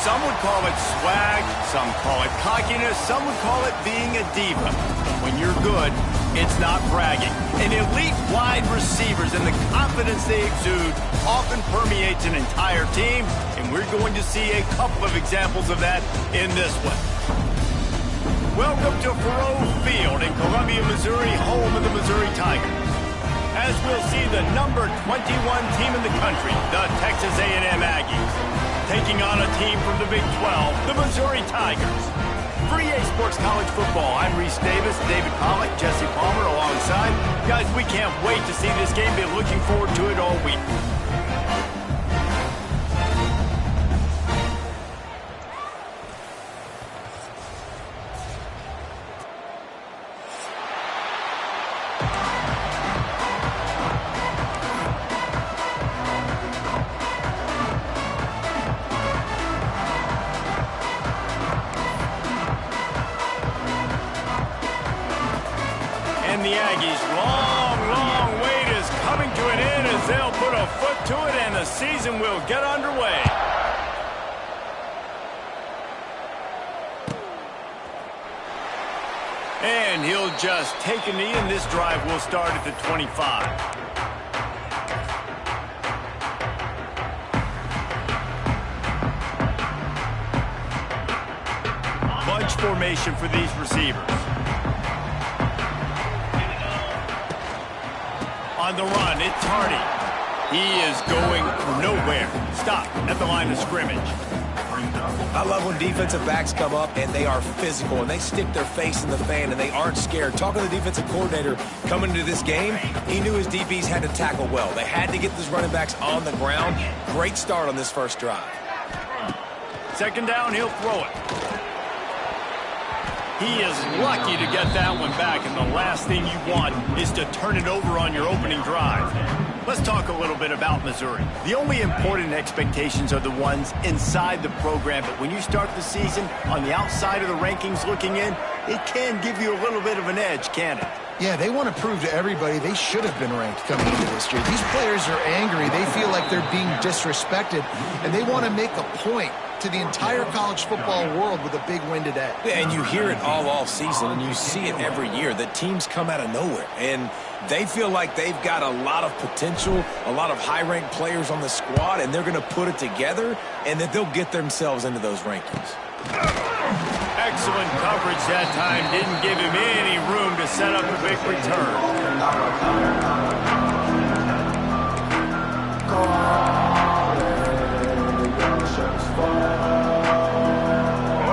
Some would call it swag, some call it cockiness, some would call it being a diva. But when you're good, it's not bragging. And elite wide receivers and the confidence they exude often permeates an entire team, and we're going to see a couple of examples of that in this one. Welcome to Faurot Field in Columbia, Missouri, home of the Missouri Tigers. As we'll see the number 21 team in the country, the Texas A&M Aggies, taking on a team from the Big 12, the Missouri Tigers. For EA Sports College Football, I'm Reese Davis, David Pollack, Jesse Palmer alongside. Guys, we can't wait to see this game. Been looking forward to it all week. And the Aggies' long wait is coming to an end as they'll put a foot to it and the season will get underway. And he'll just take a knee, and this drive will start at the 25. Bunch formation for these receivers. On the run, it's Hardy. He is going nowhere. Stop at the line of scrimmage. I love when defensive backs come up and they are physical and they stick their face in the fan and they aren't scared. Talking to the defensive coordinator coming into this game, he knew his DBs had to tackle well. They had to get these running backs on the ground. Great start on this first drive. Second down, he'll throw it. He is lucky to get that one back, and the last thing you want is to turn it over on your opening drive. Let's talk a little bit about Missouri. The only important expectations are the ones inside the program, but when you start the season on the outside of the rankings looking in, it can give you a little bit of an edge, can't it? Yeah, they want to prove to everybody they should have been ranked coming into this year. These players are angry. They feel like they're being disrespected, and they want to make a point to the entire college football world with a big win today. Yeah, and you hear it all off season, and you see it every year that teams come out of nowhere, and they feel like they've got a lot of potential, a lot of high-ranked players on the squad, and they're going to put it together, and that they'll get themselves into those rankings. Excellent coverage that time. Didn't give him any room to set up a big return.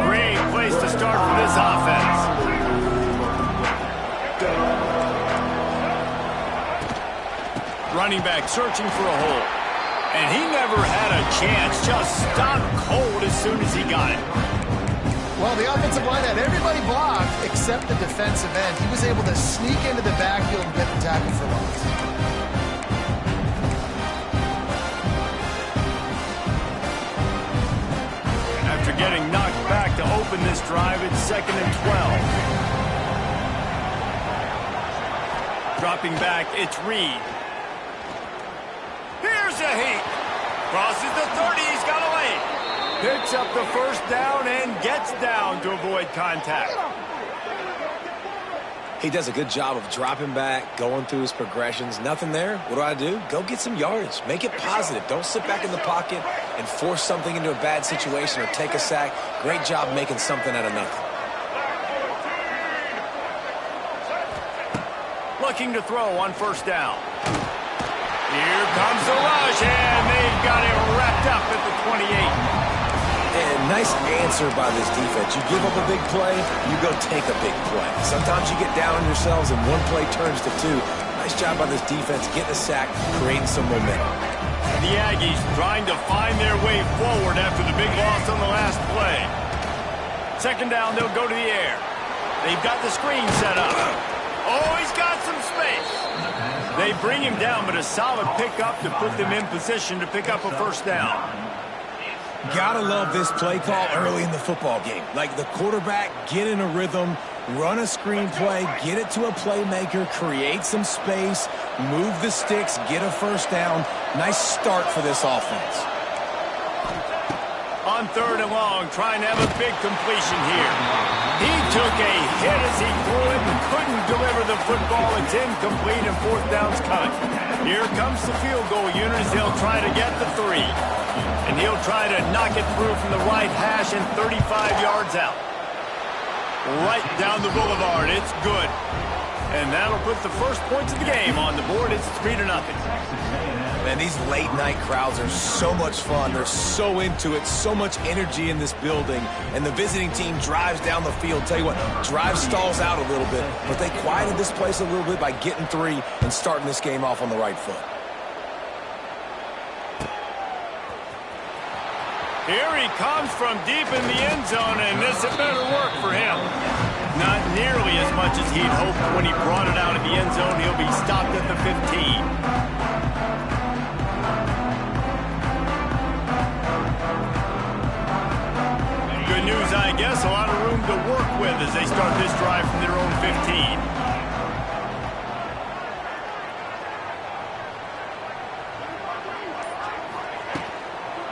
Great place to start for this offense. Running back searching for a hole. And he never had a chance. Just stopped cold as soon as he got it. Well, the offensive line had everybody blocked except the defensive end. He was able to sneak into the backfield and get the tackle for loss. After getting knocked back to open this drive, it's 2nd and 12. Dropping back, it's Reed. Here's a heat. Crosses the 30, he's got a lane. Picks up the first down and gets down to avoid contact. He does a good job of dropping back, going through his progressions. Nothing there. What do? Go get some yardage. Make it positive. Don't sit back in the pocket and force something into a bad situation or take a sack. Great job making something out of nothing. Looking to throw on first down. Here comes the rush, and they've got him wrapped up at the 28. And nice answer by this defense. You give up a big play, you go take a big play. Sometimes you get down on yourselves and one play turns to two. Nice job by this defense getting a sack, creating some momentum. The Aggies trying to find their way forward after the big loss on the last play. 2nd down, they'll go to the air. They've got the screen set up. Oh, he's got some space. They bring him down, but a solid pickup to put them in position to pick up a first down. Gotta love this play call early in the football game. Like the quarterback, get in a rhythm, run a screen play, get it to a playmaker, create some space, move the sticks, get a first down. Nice start for this offense. On 3rd and long, trying to have a big completion here. He took a hit as he threw it and couldn't deliver the football. It's incomplete and 4th down's cut. Here comes the field goal unit as they'll try to get the 3. And he'll try to knock it through from the right hash and 35 yards out. Right down the boulevard. It's good. And that'll put the first points of the game on the board. It's 3-0. Man, these late-night crowds are so much fun. They're so into it, so much energy in this building. And the visiting team drives down the field. Tell you what, drive stalls out a little bit, but they quieted this place a little bit by getting 3 and starting this game off on the right foot. Here he comes from deep in the end zone, and this had better work for him. Not nearly as much as he'd hoped when he brought it out of the end zone. He'll be stopped at the 15. Good news, I guess. A lot of room to work with as they start this drive from their own 15.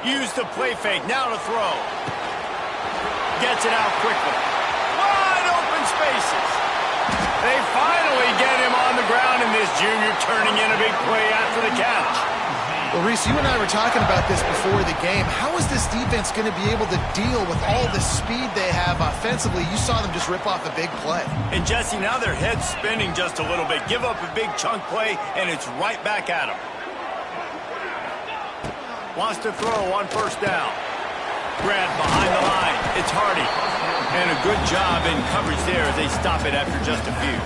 Use the play fake. Now to throw. Gets it out quickly. Wide open spaces. They finally get him on the ground, and this junior turning in a big play after the catch. Well, Reese, you and I were talking about this before the game. How is this defense going to be able to deal with all the speed they have offensively? You saw them just rip off a big play. And, Jesse, now their head's spinning just a little bit. Give up a big chunk play, and it's right back at them. Wants to throw on first down. Grab behind the line. It's Hardy. And a good job in coverage there as they stop it after just a few.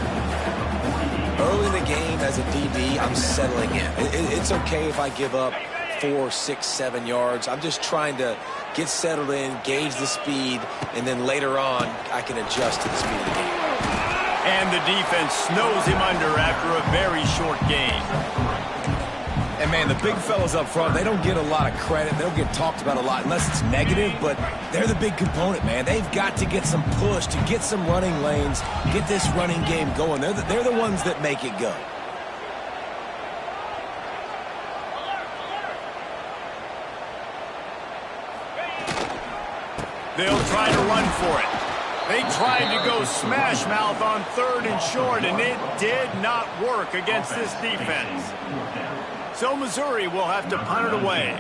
Early in the game as a DB, I'm settling in. It's okay if I give up 4, 6, 7 yards. I'm just trying to get settled in, gauge the speed, and then later on, I can adjust to the speed of the game. And the defense snows him under after a very short gain. And, man, the big fellas up front, they don't get a lot of credit. They don't get talked about a lot unless it's negative, but they're the big component, man. They've got to get some push, to get some running lanes, get this running game going. They're the ones that make it go. They'll try to run for it. They tried to go smash mouth on 3rd and short, and it did not work against this defense. So Missouri will have to punt it away.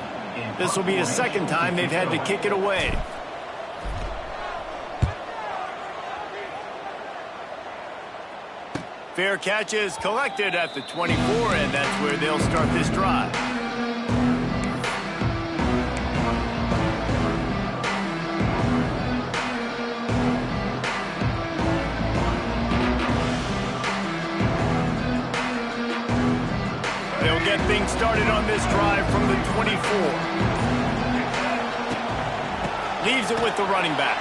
This will be the second time they've had to kick it away. Fair catch is collected at the 24, and that's where they'll start this drive. They'll get things started on this drive from the 24. Leaves it with the running back.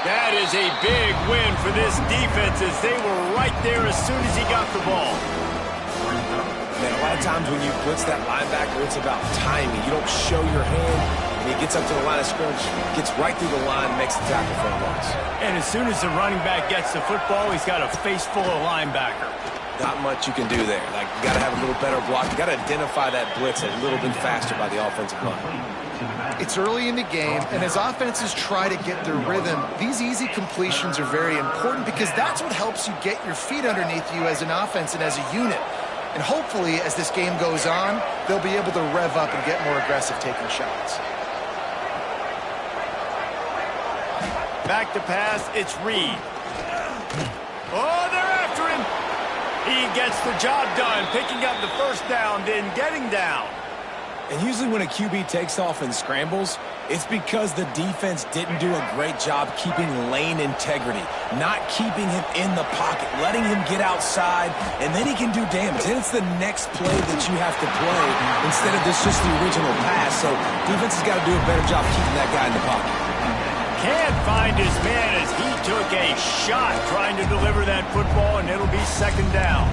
That is a big win for this defense as they were right there as soon as he got the ball. Man, a lot of times when you blitz that linebacker, it's about timing. You don't show your hand, and he gets up to the line of scrimmage, gets right through the line, makes the tackle for a loss. And as soon as the running back gets the football, he's got a face full of linebacker. Not much you can do there. Like, you got to have a little better block. You got to identify that blitz a little bit faster by the offensive line. It's early in the game, and as offenses try to get their rhythm, these easy completions are very important because that's what helps you get your feet underneath you as an offense and as a unit. And hopefully, as this game goes on, they'll be able to rev up and get more aggressive taking shots. Back to pass, it's Reed. Oh, they're after him. He gets the job done, picking up the first down, then getting down. And usually when a QB takes off and scrambles, it's because the defense didn't do a great job keeping lane integrity, not keeping him in the pocket, letting him get outside, and then he can do damage. And it's the next play that you have to play instead of this just the original pass. So defense has got to do a better job keeping that guy in the pocket. Can't find his man as he took a shot trying to deliver that football, and it'll be second down.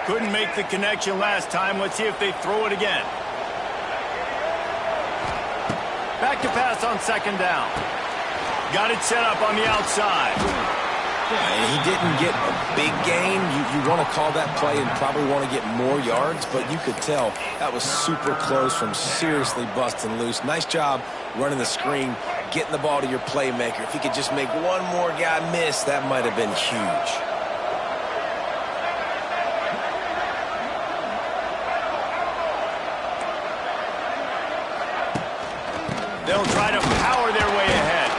Couldn't make the connection last time. Let's see if they throw it again. Back to pass on second down. Got it set up on the outside. He didn't get a big gain. You want to call that play and probably want to get more yards, but you could tell that was super close from seriously busting loose. Nice job running the screen, getting the ball to your playmaker. If he could just make one more guy miss, that might have been huge. They'll try to power their way ahead.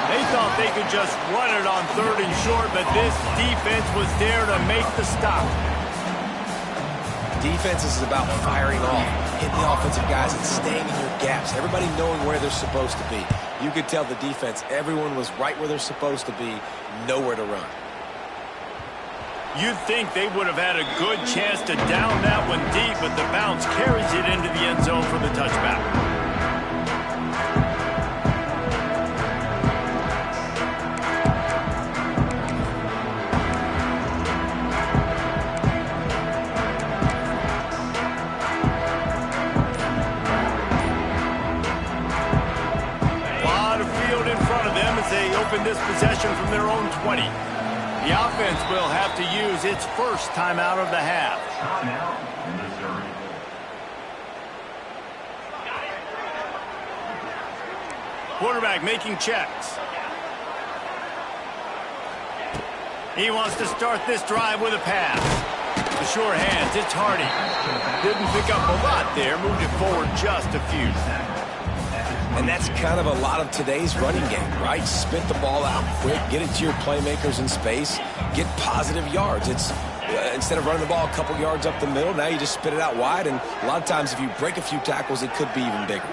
They thought they could just run it on 3rd and short, but this defense was there to make the stop. Defense is about firing off, hitting the offensive guys and staying in your gaps. Everybody knowing where they're supposed to be. You could tell the defense, everyone was right where they're supposed to be, nowhere to run. You'd think they would have had a good chance to down that one deep, but the bounce carries it into the end zone for the touchback. They open this possession from their own 20. The offense will have to use its first timeout of the half. Quarterback making checks. He wants to start this drive with a pass. The sure hands, it's Hardy. Didn't pick up a lot there, moved it forward just a few. And that's kind of a lot of today's running game, right? Spit the ball out quick, get it to your playmakers in space, get positive yards. It's instead of running the ball a couple yards up the middle, now you just spit it out wide, and a lot of times if you break a few tackles, it could be even bigger.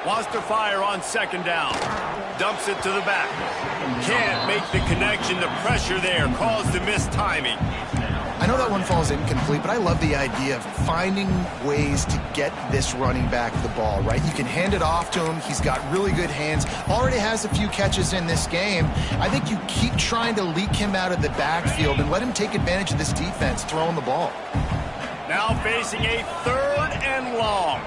Wants to fire on second down. Dumps it to the back. Can't make the connection. The pressure there caused the missed timing. I know that one falls incomplete, but I love the idea of finding ways to get this running back the ball, right? You can hand it off to him. He's got really good hands. Already has a few catches in this game. I think you keep trying to leak him out of the backfield and let him take advantage of this defense throwing the ball. Now facing a 3rd and long.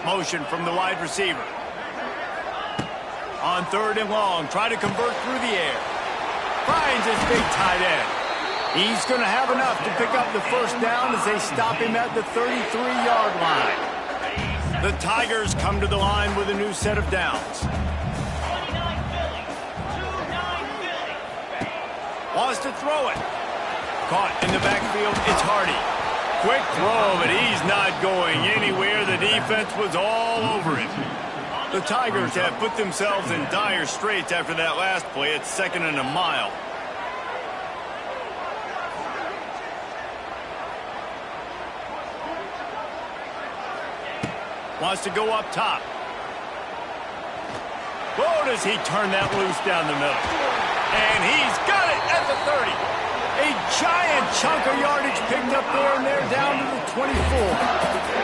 Motion from the wide receiver. On 3rd and long, try to convert through the air. Finds his big tight end. He's going to have enough to pick up the first down as they stop him at the 33-yard line. The Tigers come to the line with a new set of downs. Wants to throw it. Caught in the backfield, it's Hardy. Quick throw, but he's not going anywhere. The defense was all over him. The Tigers have put themselves in dire straits after that last play. It's 2nd and a mile. Wants to go up top. Whoa, does he turn that loose down the middle. And he's got it at the 30. A giant chunk of yardage picked up there, and they're down to the 24.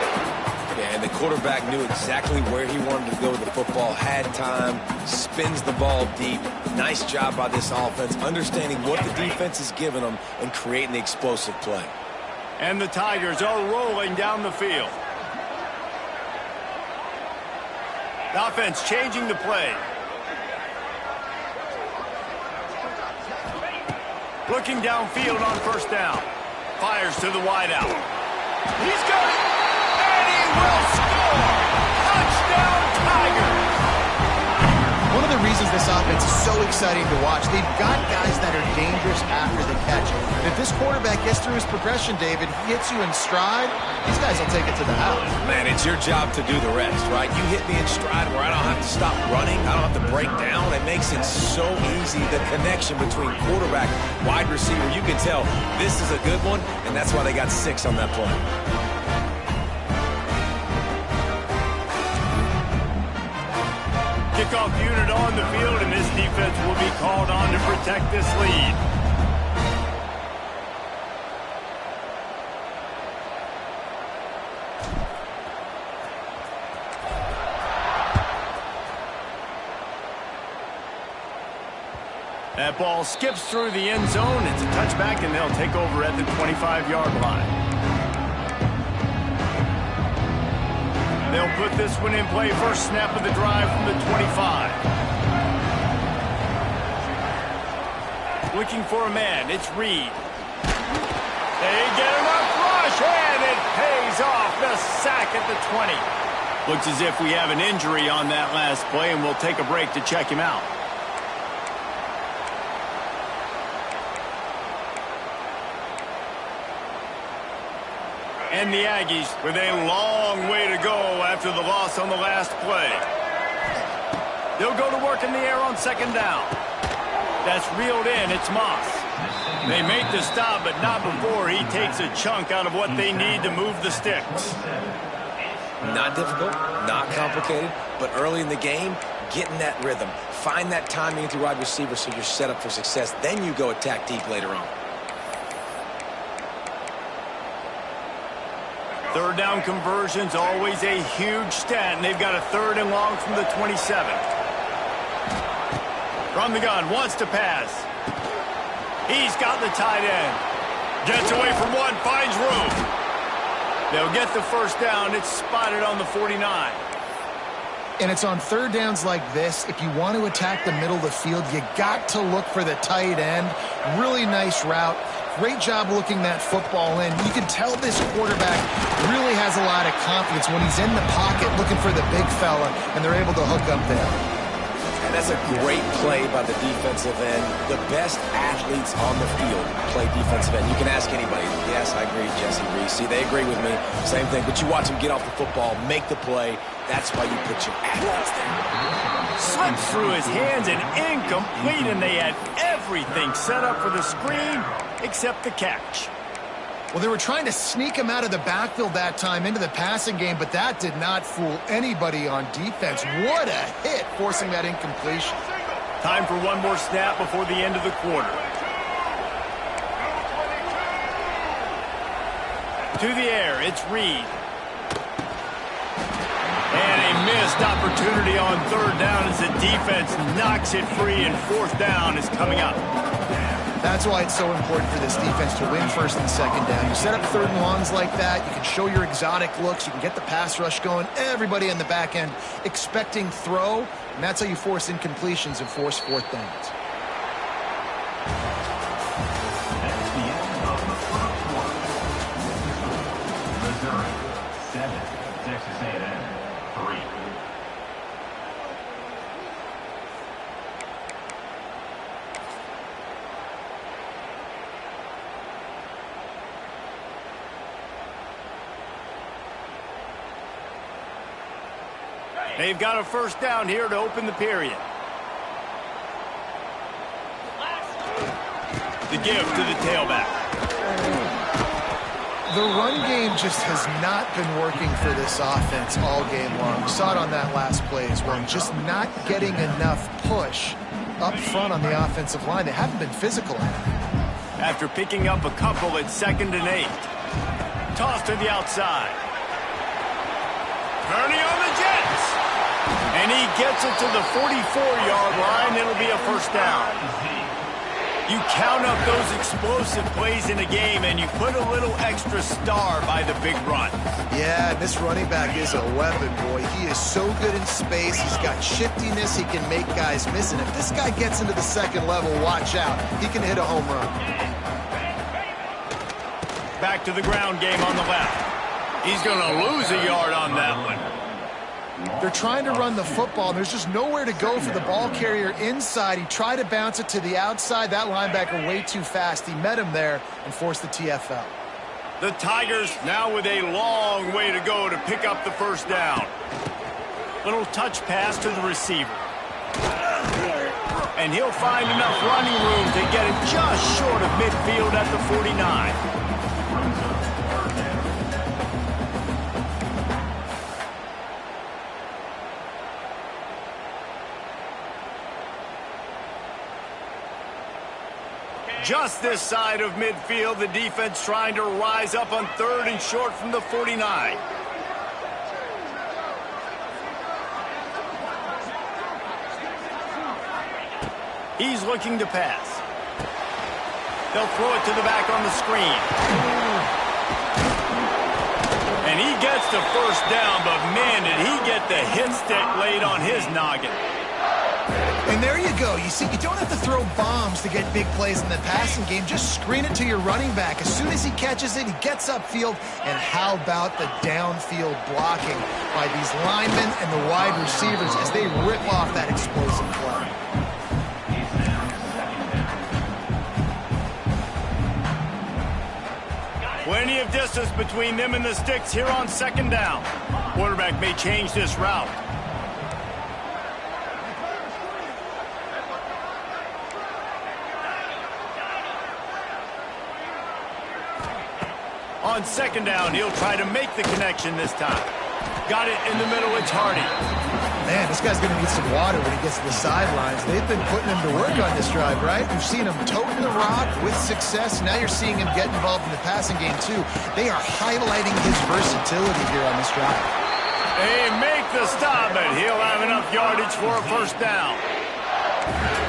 Yeah, and the quarterback knew exactly where he wanted to go with the football, had time, spins the ball deep. Nice job by this offense, understanding what the defense is giving them and creating the explosive play. And the Tigers are rolling down the field. The offense changing the play. Looking downfield on 1st down. Fires to the wideout. He's got it! And he will score! Touchdown, Tigers! One of the reasons this offense is so exciting to watch, they've got guys that are dangerous after the catch. And if this quarterback gets through his progression, David, he hits you in stride, these guys will take it to the house. Man, it's your job to do the rest, right? You hit me in stride where I don't have to stop running. I don't have to break down. It makes it so easy, the connection between quarterback, wide receiver. You can tell this is a good one, and that's why they got 6 on that play. Kickoff unit on the field, and this defense will be called on to protect this lead. That ball skips through the end zone. It's a touchback, and they'll take over at the 25-yard line. They'll put this one in play. First snap of the drive from the 25. Looking for a man. It's Reed. They get enough rush, and it pays off. The sack at the 20. Looks as if we have an injury on that last play, and we'll take a break to check him out. And the Aggies with a long way to go after the loss on the last play. They'll go to work in the air on 2nd down. That's reeled in. It's Moss. They make the stop, but not before he takes a chunk out of what they need to move the sticks. Not difficult, not complicated, but early in the game, get in that rhythm. Find that timing with your wide receiver so you're set up for success. Then you go attack deep later on. 3rd down conversion's always a huge stat, and they've got a 3rd and long from the 27. From the gun, wants to pass. He's got the tight end. Gets away from one, finds room. They'll get the first down. It's spotted on the 49. And it's on 3rd downs like this, if you want to attack the middle of the field, you got to look for the tight end. Really nice route. Great job looking that football in. You can tell this quarterback really has a lot of confidence when he's in the pocket looking for the big fella, and they're able to hook up there. And that's a great play by the defensive end. The best athletes on the field play defensive end. You can ask anybody. Yes, I agree, Jesse Reese. See, they agree with me. Same thing. But you watch them get off the football, make the play. That's why you put your athletes there. Slipped through his hands and incomplete, and they had everything set up for the screen except the catch. Well, they were trying to sneak him out of the backfield that time into the passing game, but that did not fool anybody on defense. What a hit, forcing that incompletion. Time for one more snap before the end of the quarter. To the air, it's Reed. And a missed opportunity on third down as the defense knocks it free, and fourth down is coming up. That's why it's so important for this defense to win first and second down. You set up third and longs like that, you can show your exotic looks, you can get the pass rush going, everybody in the back end expecting throw, and that's how you force incompletions and force fourth downs. That's the end of the first quarter. Missouri 7, Texas A&M 3. They've got a first down here to open the period. The give to the tailback. The run game just has not been working for this offense all game long. We saw it on that last play as well. Just not getting enough push up front on the offensive line. They haven't been physical enough. After picking up a couple at 2nd and 8. Toss to the outside. Turning on the Jets. And he gets it to the 44-yard line. It'll be a first down. You count up those explosive plays in a game, and you put a little extra star by the big run. Yeah, this running back is a weapon, boy. He is so good in space. He's got shiftiness. He can make guys miss. And if this guy gets into the second level, watch out. He can hit a home run. Back to the ground game on the left. He's going to lose a yard on that one. They're trying to run the football, and there's just nowhere to go for the ball carrier inside. He tried to bounce it to the outside. That linebacker way too fast. He met him there and forced the TFL. The Tigers now with a long way to go to pick up the first down. Little touch pass to the receiver. And he'll find enough running room to get it just short of midfield at the 49. Just this side of midfield, the defense trying to rise up on 3rd and short from the 49. He's looking to pass. They'll throw it to the back on the screen. And he gets the first down, but man, did he get the hit stick laid on his noggin. And there you go. You see, you don't have to throw bombs to get big plays in the passing game. Just screen it to your running back. As soon as he catches it, he gets upfield. And how about the downfield blocking by these linemen and the wide receivers as they rip off that explosive play. Plenty of distance between them and the sticks here on 2nd down. Quarterback may change this route. On 2nd down, he'll try to make the connection this time. Got it in the middle, it's Hardy. Man, this guy's going to need some water when he gets to the sidelines. They've been putting him to work on this drive, right? You've seen him toting the rock with success. Now you're seeing him get involved in the passing game, too. They are highlighting his versatility here on this drive. They make the stop, and he'll have enough yardage for a first down.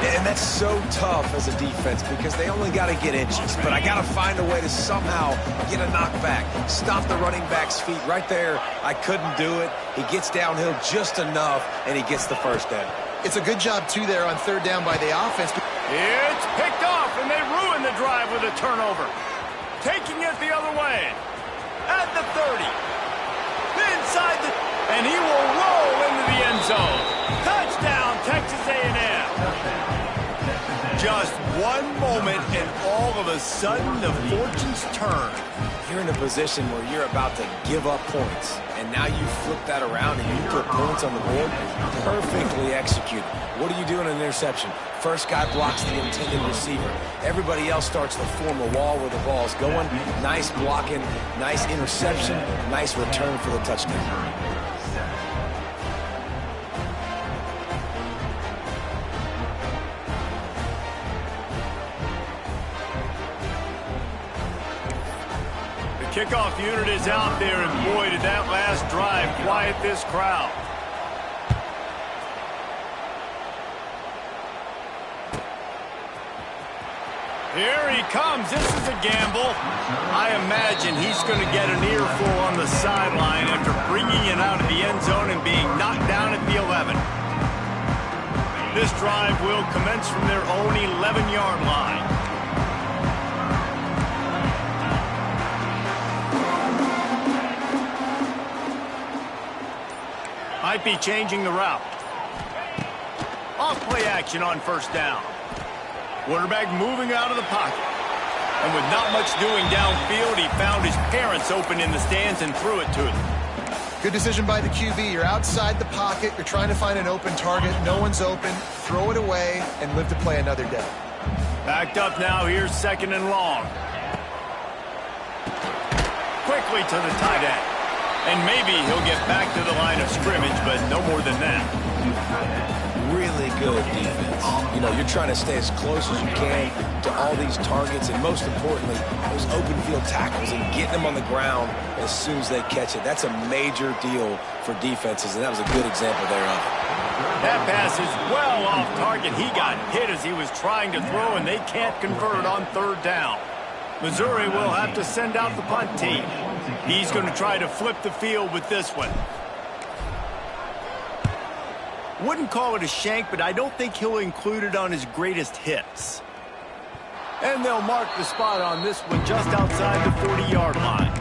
And that's so tough as a defense because they only got to get inches. But I got to find a way to somehow get a knockback, stop the running back's feet right there. I couldn't do it. He gets downhill just enough, and he gets the first down. It's a good job, too, there on 3rd down by the offense. It's picked off, and they ruin the drive with a turnover. Taking it the other way. At the 30. Inside the... And he will roll into the end zone. Touchdown, Texas A&M. Just one moment, and all of a sudden, the fortunes turn. You're in a position where you're about to give up points, and now you flip that around and you put points on the board. Perfectly executed. What do you do in an interception? First guy blocks the intended receiver. Everybody else starts to form a wall where the ball's going. Nice blocking, nice interception, nice return for the touchdown. Kickoff unit is out there, and boy, did that last drive quiet this crowd. Here he comes. This is a gamble. I imagine he's going to get an earful on the sideline after bringing it out of the end zone and being knocked down at the 11. This drive will commence from their own 11-yard line. Might be changing the route. Off play action on first down. Quarterback moving out of the pocket. And with not much doing downfield, he found his parents open in the stands and threw it to them. Good decision by the QB. You're outside the pocket. You're trying to find an open target. No one's open. Throw it away and live to play another day. Backed up now. Here's second and long. Quickly to the tight end. And maybe he'll get back to the line of scrimmage, but no more than that. Really good defense. You know, you're trying to stay as close as you can to all these targets, and most importantly, those open field tackles and getting them on the ground as soon as they catch it. That's a major deal for defenses, and that was a good example thereof. That pass is well off target. He got hit as he was trying to throw, and they can't convert on third down. Missouri will have to send out the punt team. He's going to try to flip the field with this one. Wouldn't call it a shank, but I don't think he'll include it on his greatest hits. And they'll mark the spot on this one just outside the 40-yard line.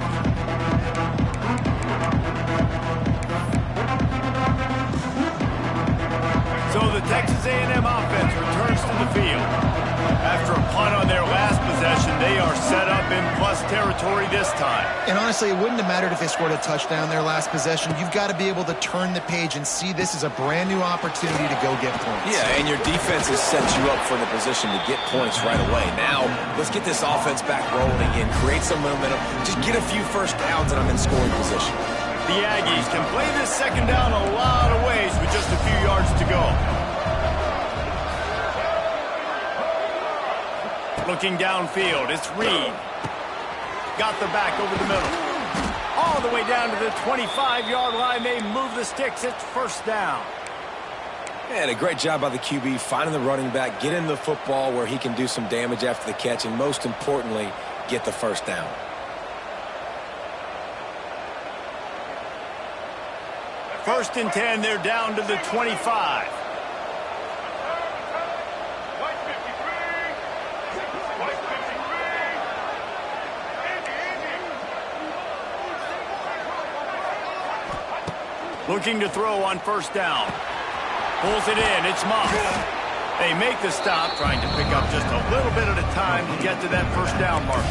So the Texas A&M offense returns to the field. After a punt on their last possession, they are set up in plus territory this time. And honestly, it wouldn't have mattered if they scored a touchdown their last possession. You've got to be able to turn the page and see this is a brand new opportunity to go get points. Yeah, and your defense has set you up for the position to get points right away. Now, let's get this offense back rolling again, create some momentum, just get a few first downs, and I'm in scoring position. The Aggies can play this second down a lot of ways with just a few yards to go. Looking downfield, it's Reed. Got the back over the middle. All the way down to the 25-yard line. They move the sticks. It's first down. And a great job by the QB finding the running back, getting the football where he can do some damage after the catch, and most importantly, get the first down. First and 10, they're down to the 25. Looking to throw on first down. Pulls it in. It's Moss. They make the stop, trying to pick up just a little bit at a time to get to that first down marker.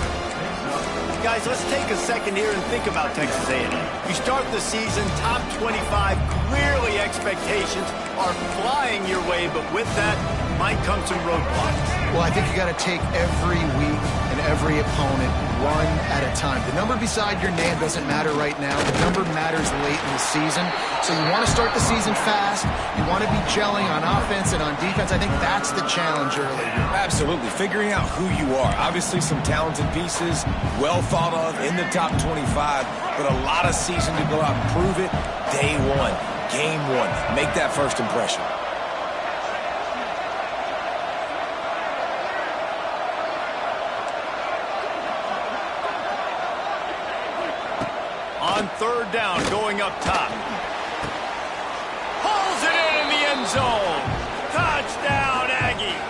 Guys, let's take a second here and think about Texas A&M. You start the season top 25. Clearly expectations are flying your way, but with that might come some roadblocks. Well, I think you got to take every week and every opponent one at a time. The number beside your name doesn't matter right now. The number matters late in the season. So you want to start the season fast. You want to be gelling on offense and on defense. I think that's the challenge early. Absolutely. Figuring out who you are. Obviously some talented pieces, well thought of in the top 25, but a lot of season to go out and prove it. Day one, game one. Make that first impression. On third down, going up top. Pulls it in the end zone. Touchdown, Aggies.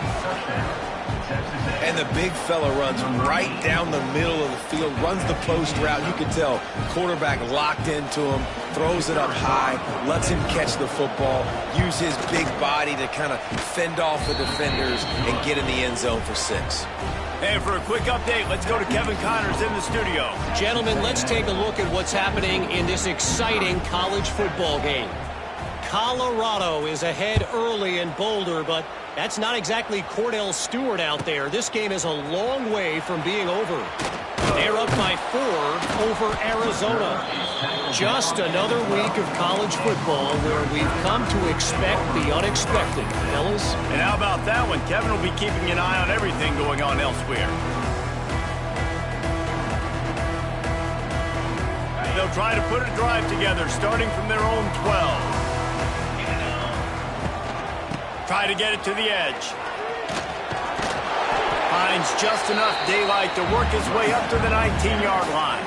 And the big fella runs right down the middle of the field, runs the post route. You can tell quarterback locked into him, throws it up high, lets him catch the football, use his big body to kind of fend off the defenders and get in the end zone for 6. And for a quick update, let's go to Kevin Connors in the studio. Gentlemen, let's take a look at what's happening in this exciting college football game. Colorado is ahead early in Boulder, but that's not exactly Cordell Stewart out there. This game is a long way from being over. They're up by 4 over Arizona. Just another week of college football where we've come to expect the unexpected, fellas. And how about that one? Kevin will be keeping an eye on everything going on elsewhere. They'll try to put a drive together, starting from their own 12. Try to get it to the edge. Finds just enough daylight to work his way up to the 19-yard line.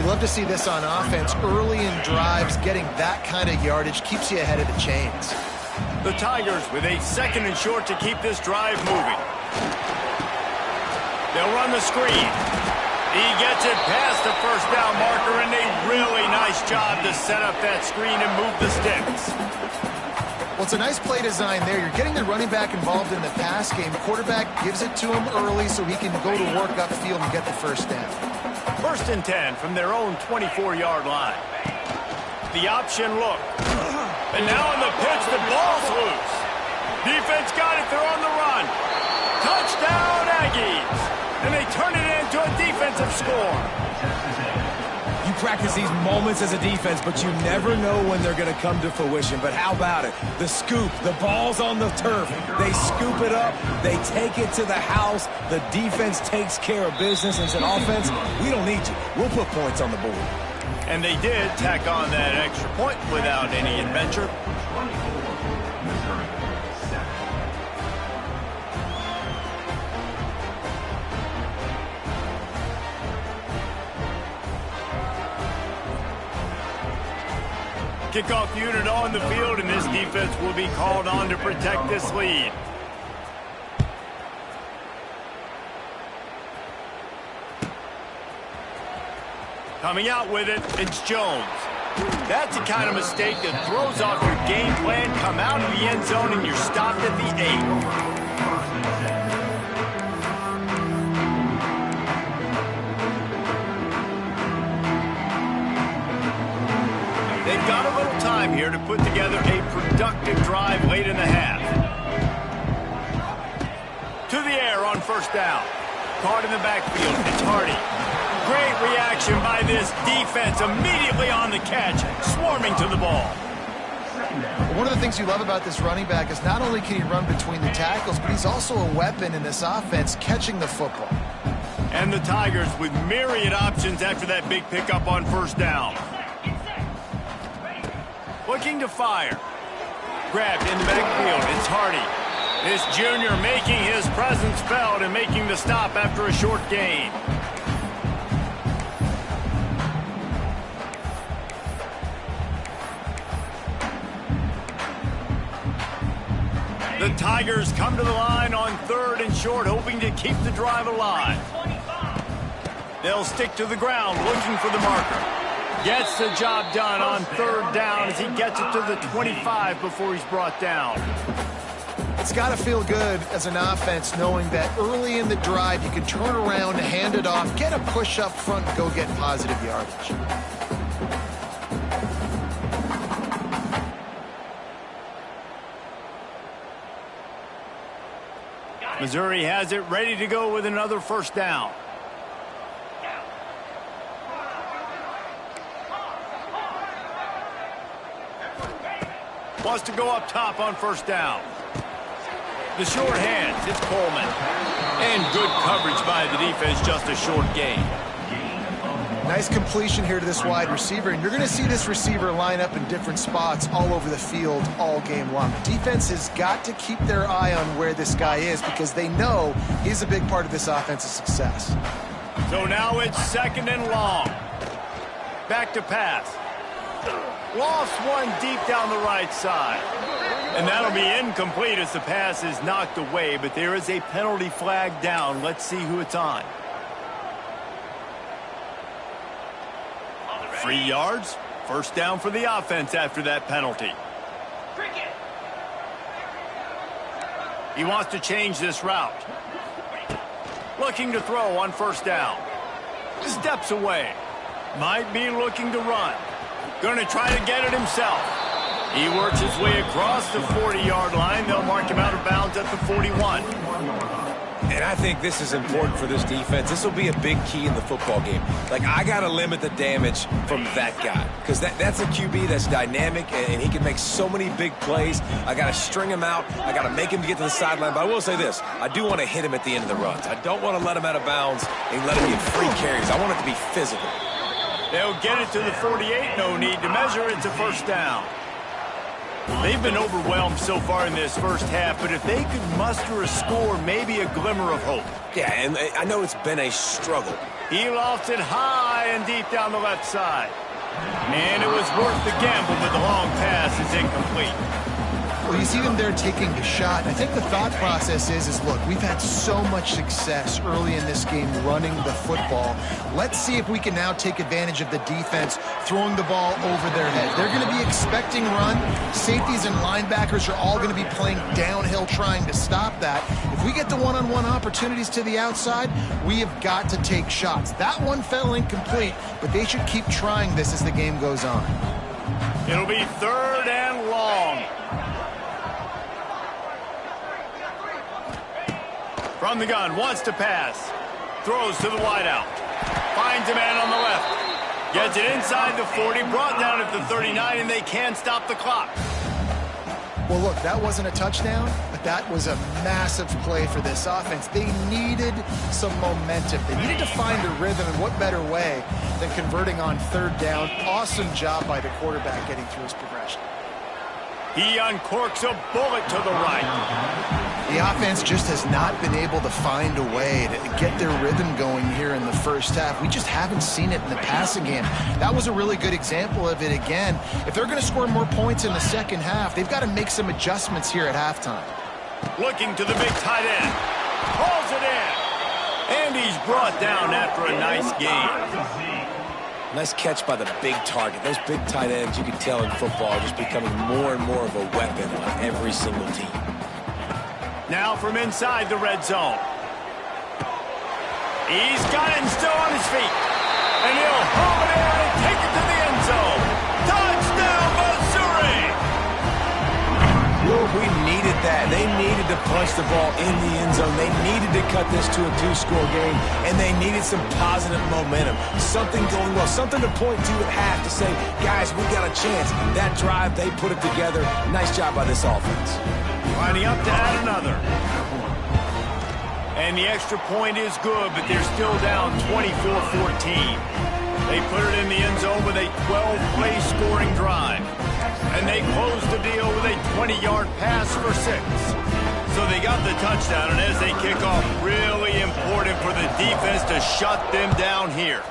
You love to see this on offense. Early in drives, getting that kind of yardage keeps you ahead of the chains. The Tigers with a 2nd and short to keep this drive moving. They'll run the screen. He gets it past the first down marker, and a really nice job to set up that screen and move the sticks. Well, it's a nice play design there. You're getting the running back involved in the pass game. Quarterback gives it to him early so he can go to work upfield and get the first down. 1st and 10 from their own 24-yard line. The option look. And now on the pitch, the ball's loose. Defense got it. They're on the run. Touchdown, Aggies. And they turn it into a defensive score. You practice these moments as a defense, but you never know when they're going to come to fruition. But how about it? The scoop, the ball's on the turf. They scoop it up. They take it to the house. The defense takes care of business and said, offense, we don't need you. We'll put points on the board. And they did tack on that extra point without any adventure. Kickoff unit on the field, and this defense will be called on to protect this lead. Coming out with it, it's Jones. That's the kind of mistake that throws off your game plan. Come out of the end zone, and you're stopped at the 8. They've got a little time here to put together a productive drive late in the half. To the air on 1st down. Caught in the backfield. It's Hardy. Great reaction by this defense. Immediately on the catch. Swarming to the ball. One of the things you love about this running back is not only can he run between the tackles, but he's also a weapon in this offense, catching the football. And the Tigers with myriad options after that big pickup on 1st down. Looking to fire. Grabbed in the backfield. It's Hardy. This junior making his presence felt and making the stop after a short gain. The Tigers come to the line on 3rd and short, hoping to keep the drive alive. They'll stick to the ground, looking for the marker. Gets the job done on 3rd down as he gets it to the 25 before he's brought down. It's got to feel good as an offense knowing that early in the drive you can turn around, hand it off, get a push up front, and go get positive yardage. Missouri has it ready to go with another 1st down. Wants to go up top on 1st down. The short hands, it's Coleman. And good coverage by the defense, just a short gain. Nice completion here to this wide receiver, and you're going to see this receiver line up in different spots all over the field all game long. The defense has got to keep their eye on where this guy is because they know he's a big part of this offense's success. So now it's 2nd and long. Back to pass. Lost one deep down the right side. And that'll be incomplete as the pass is knocked away, but there is a penalty flag down. Let's see who it's on. 3 yards. 1st down for the offense after that penalty. He wants to change this route. Looking to throw on 1st down. Steps away. Might be looking to run. Going to try to get it himself. He works his way across the 40-yard line. They'll mark him out of bounds at the 41. And I think this is important for this defense. This will be a big key in the football game. Like, I got to limit the damage from that guy because that's a QB that's dynamic, and he can make so many big plays. I got to string him out. I got to make him get to the sideline. But I will say this. I do want to hit him at the end of the runs. I don't want to let him out of bounds and let him get free carries. I want it to be physical. They'll get it to the 48. No need to measure. It's a first down. They've been overwhelmed so far in this first half, but if they could muster a score, maybe a glimmer of hope. Yeah, and I know it's been a struggle. He lofts it high and deep down the left side. And it was worth the gamble, but the long pass is incomplete. Well, you see them there taking the shot. I think the thought process is look, we've had so much success early in this game running the football. Let's see if we can now take advantage of the defense throwing the ball over their head. They're going to be expecting run. Safeties and linebackers are all going to be playing downhill trying to stop that. If we get the one-on-one opportunities to the outside, we have got to take shots. That one fell incomplete, but they should keep trying this as the game goes on. It'll be 3rd and long. From the gun, wants to pass. Throws to the wideout. Finds a man on the left. Gets it inside the 40, brought down at the 39, and they can't stop the clock. Well, look, that wasn't a touchdown, but that was a massive play for this offense. They needed some momentum. They needed to find a rhythm, and what better way than converting on 3rd down. Awesome job by the quarterback getting through his progression. He uncorks a bullet to the right. The offense just has not been able to find a way to get their rhythm going here in the first half. We just haven't seen it in the passing game. That was a really good example of it again. If they're going to score more points in the second half, they've got to make some adjustments here at halftime. Looking to the big tight end. Pulls it in. And he's brought down after a nice game. Nice catch by the big target. Those big tight ends, you can tell in football, are just becoming more and more of a weapon on every single team. Now from inside the red zone. He's got it and still on his feet. And he'll home it in and take it to the end zone. Touchdown, Missouri! We needed that. They needed to punch the ball in the end zone. They needed to cut this to a 2-score game, and they needed some positive momentum. Something going well, something to point to at half to say, guys, we got a chance. That drive, they put it together. Nice job by this offense. Lining up to add another. And the extra point is good, but they're still down 24-14. They put it in the end zone with a 12-play scoring drive. And they close the deal with a 20-yard pass for 6. So they got the touchdown, and as they kick off, really important for the defense to shut them down here.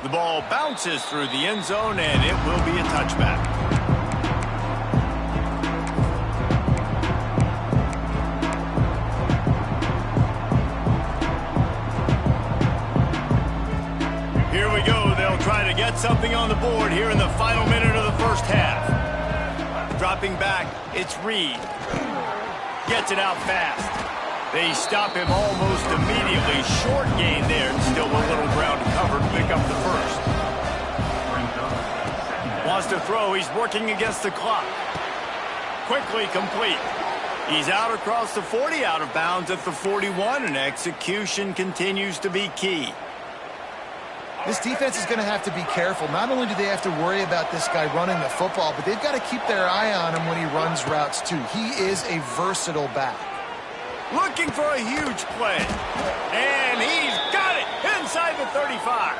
The ball bounces through the end zone, and it will be a touchback. Here we go. They'll try to get something on the board here in the final minute of the first half. Dropping back, it's Reed. Gets it out fast. They stop him almost immediately. Short gain there. Still a little ground to cover to pick up the first. Wants to throw. He's working against the clock. Quickly complete. He's out across the 40, out of bounds at the 41, and execution continues to be key. This defense is going to have to be careful. Not only do they have to worry about this guy running the football, but they've got to keep their eye on him when he runs routes too. He is a versatile back. Looking for a huge play. And he's got it inside the 35.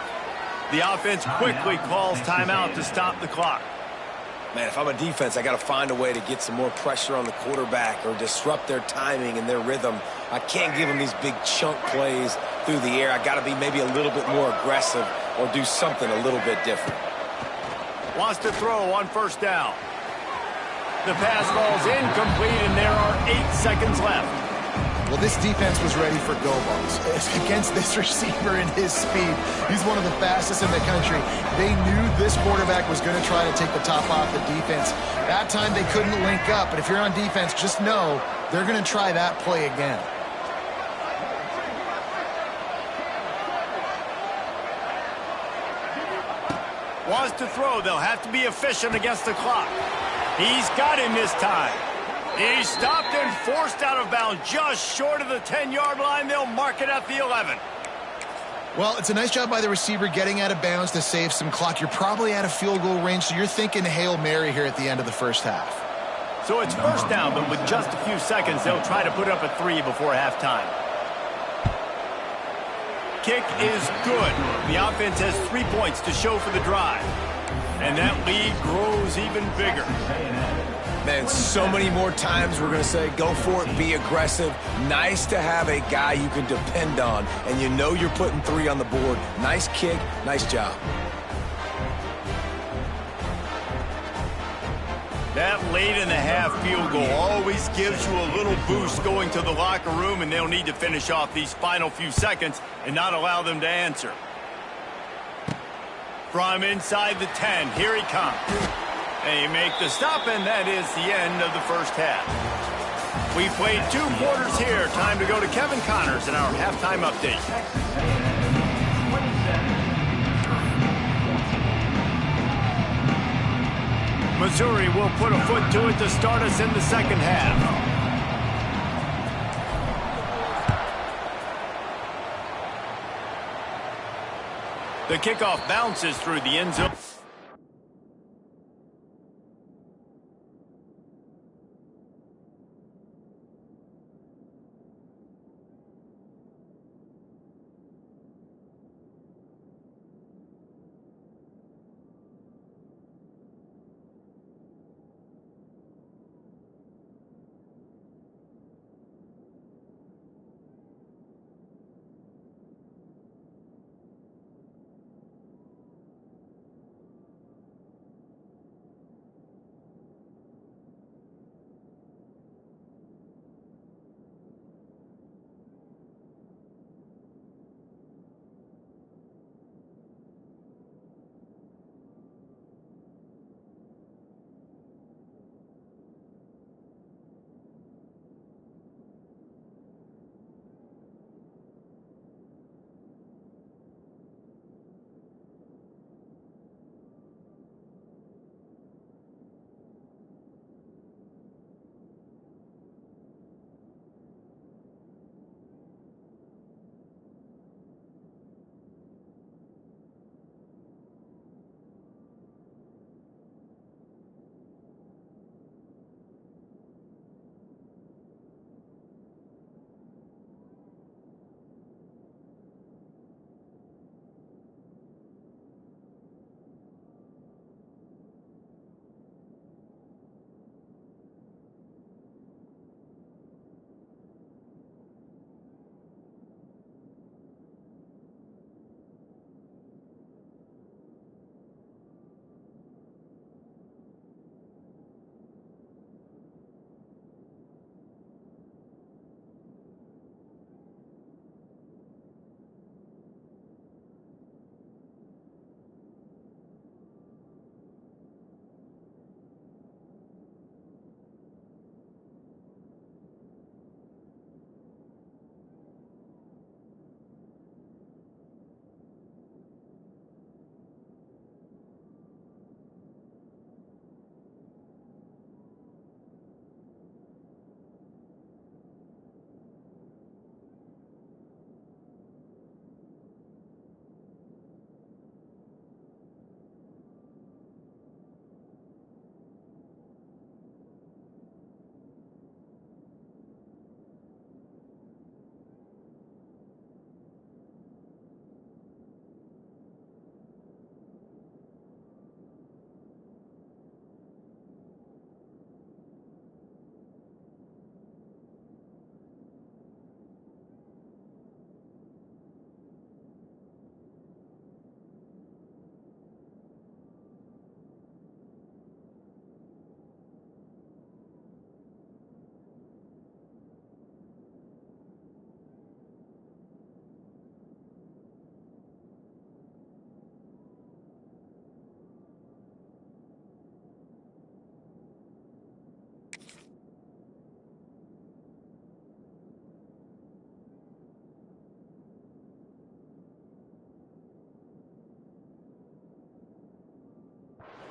The offense quickly calls timeout to stop the clock. Man, if I'm a defense, I got to find a way to get some more pressure on the quarterback or disrupt their timing and their rhythm. I can't give them these big chunk plays through the air. I got to be maybe a little bit more aggressive or do something a little bit different. Wants to throw on first down. The pass ball's incomplete, and there are 8 seconds left. Well, this defense was ready for go balls. Against this receiver and his speed, he's one of the fastest in the country. They knew this quarterback was going to try to take the top off the defense. That time they couldn't link up, but if you're on defense, just know they're going to try that play again. Wants to throw. They'll have to be efficient against the clock. He's got him this time. He's stopped and forced out of bounds just short of the 10-yard line. They'll mark it at the 11. Well, it's a nice job by the receiver getting out of bounds to save some clock. You're probably out of field goal range, so you're thinking Hail Mary here at the end of the first half. So it's first down, but with just a few seconds, they'll try to put up a 3 before halftime. kick is good. The offense has 3 points to show for the drive. And that lead grows even bigger. Man, so many more times we're going to say, go for it, be aggressive. Nice to have a guy you can depend on, and you know you're putting 3 on the board. Nice kick, nice job. That late-in-the-half field goal always gives you a little boost going to the locker room, and they'll need to finish off these final few seconds and not allow them to answer. From inside the 10, here he comes. They make the stop, and that is the end of the first half. We played 2 quarters here. Time to go to Kevin Connors in our halftime update. Missouri will put a foot to it to start us in the second half. The kickoff bounces through the end zone.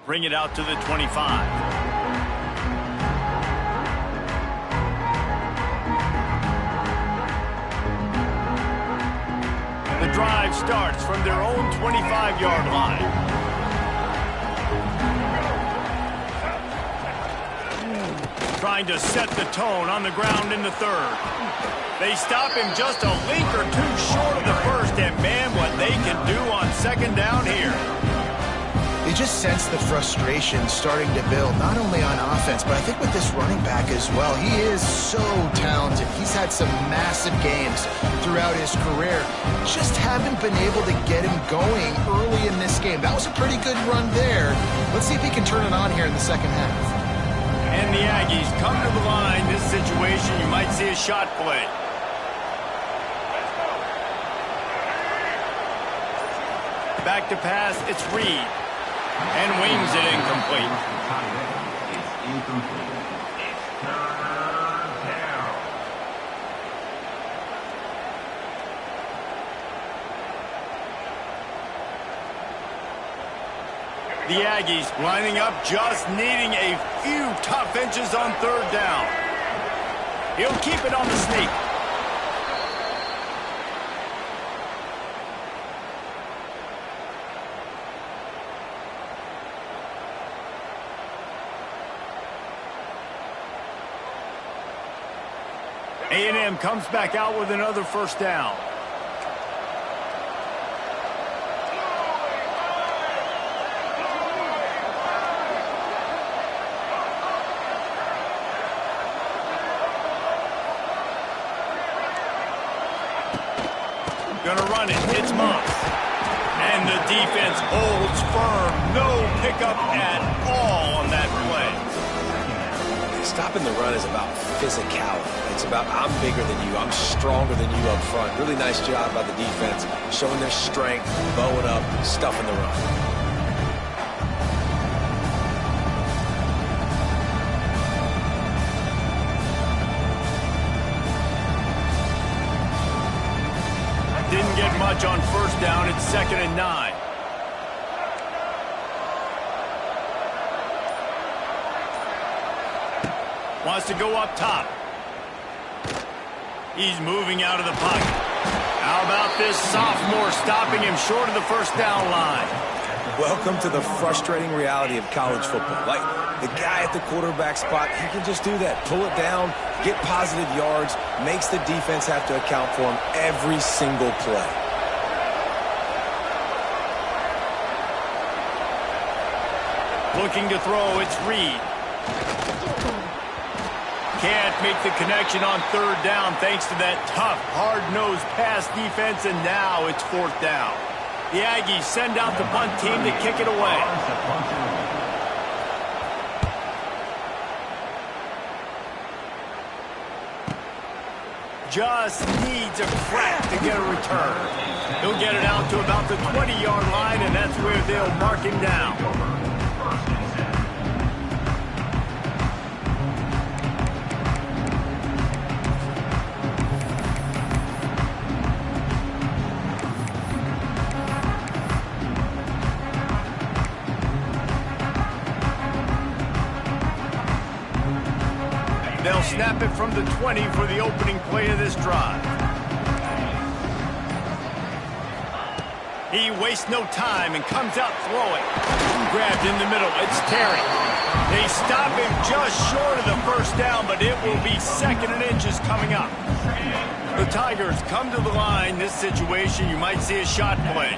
Bring it out to the 25. The drive starts from their own 25-yard line. trying to set the tone on the ground in the third. They stop him just a link or two short of the first, and man, what they can do on second down here. You just sense the frustration starting to build, not only on offense, but I think with this running back as well. He is so talented. He's had some massive games throughout his career. Just haven't been able to get him going early in this game. That was a pretty good run there. Let's see if he can turn it on here in the second half. And the Aggies come to the line. This situation, you might see a shot play. Back to pass, it's Reed. And wings it incomplete. It's incomplete. It's third down. The Aggies lining up, just needing a few tough inches on third down. He'll keep it on the sneak. A&M comes back out with another first down. Gonna run it. It's Moss. And the defense holds firm. No pickup at all on that play. Stopping the run is about physicality. It's about I'm bigger than you. I'm stronger than you up front. Really nice job by the defense, showing their strength, bowing up, stuffing the run. Didn't get much on first down. It's 2nd and 9. Wants to go up top. He's moving out of the pocket. How about this sophomore stopping him short of the first down line? Welcome to the frustrating reality of college football. Like, the guy at the quarterback spot, he can just do that. Pull it down, get positive yards, makes the defense have to account for him every single play. Looking to throw, it's Reed. Can't make the connection on third down thanks to that tough, hard-nosed pass defense, and now it's 4th down. The Aggies send out the punt team to kick it away. Just needs a crack to get a return. He'll get it out to about the 20-yard line, and that's where they'll mark him down. They'll snap it from the 20 for the opening play of this drive. He wastes no time and comes out throwing. Grabbed in the middle. It's Terry. They stop him just short of the first down, but it will be 2nd and inches coming up. The Tigers come to the line. This situation, you might see a shot play.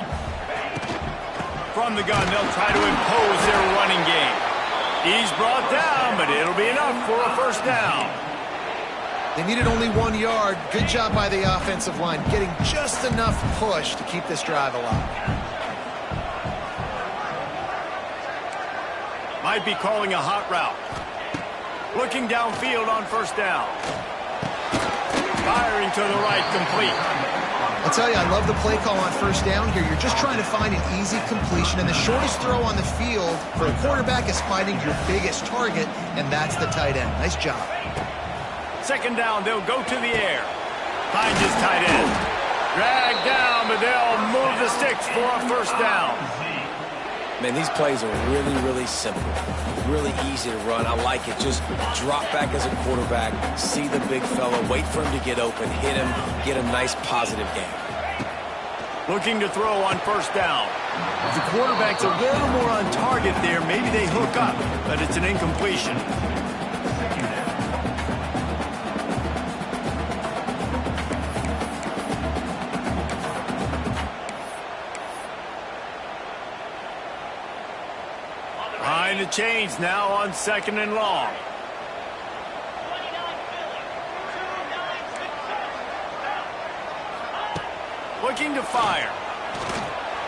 From the gun, they'll try to impose their running game. He's brought down, but it'll be enough for a first down. They needed only 1 yard. Good job by the offensive line, getting just enough push to keep this drive alive. Might be calling a hot route. Looking downfield on first down. Firing to the right, complete. I'll tell you, I love the play call on first down here. You're just trying to find an easy completion, and the shortest throw on the field for a quarterback is finding your biggest target, and that's the tight end. Nice job. 2nd down, they'll go to the air. Finds his tight end. Dragged down, but they'll move the sticks for a first down. Man, these plays are really, really simple. Really easy to run. I like it. Just drop back as a quarterback, see the big fella, wait for him to get open, hit him, get a nice positive game. Looking to throw on first down. If the quarterback's a little more on target there, maybe they hook up, but it's an incompletion. change now on 2nd and long. Looking to fire.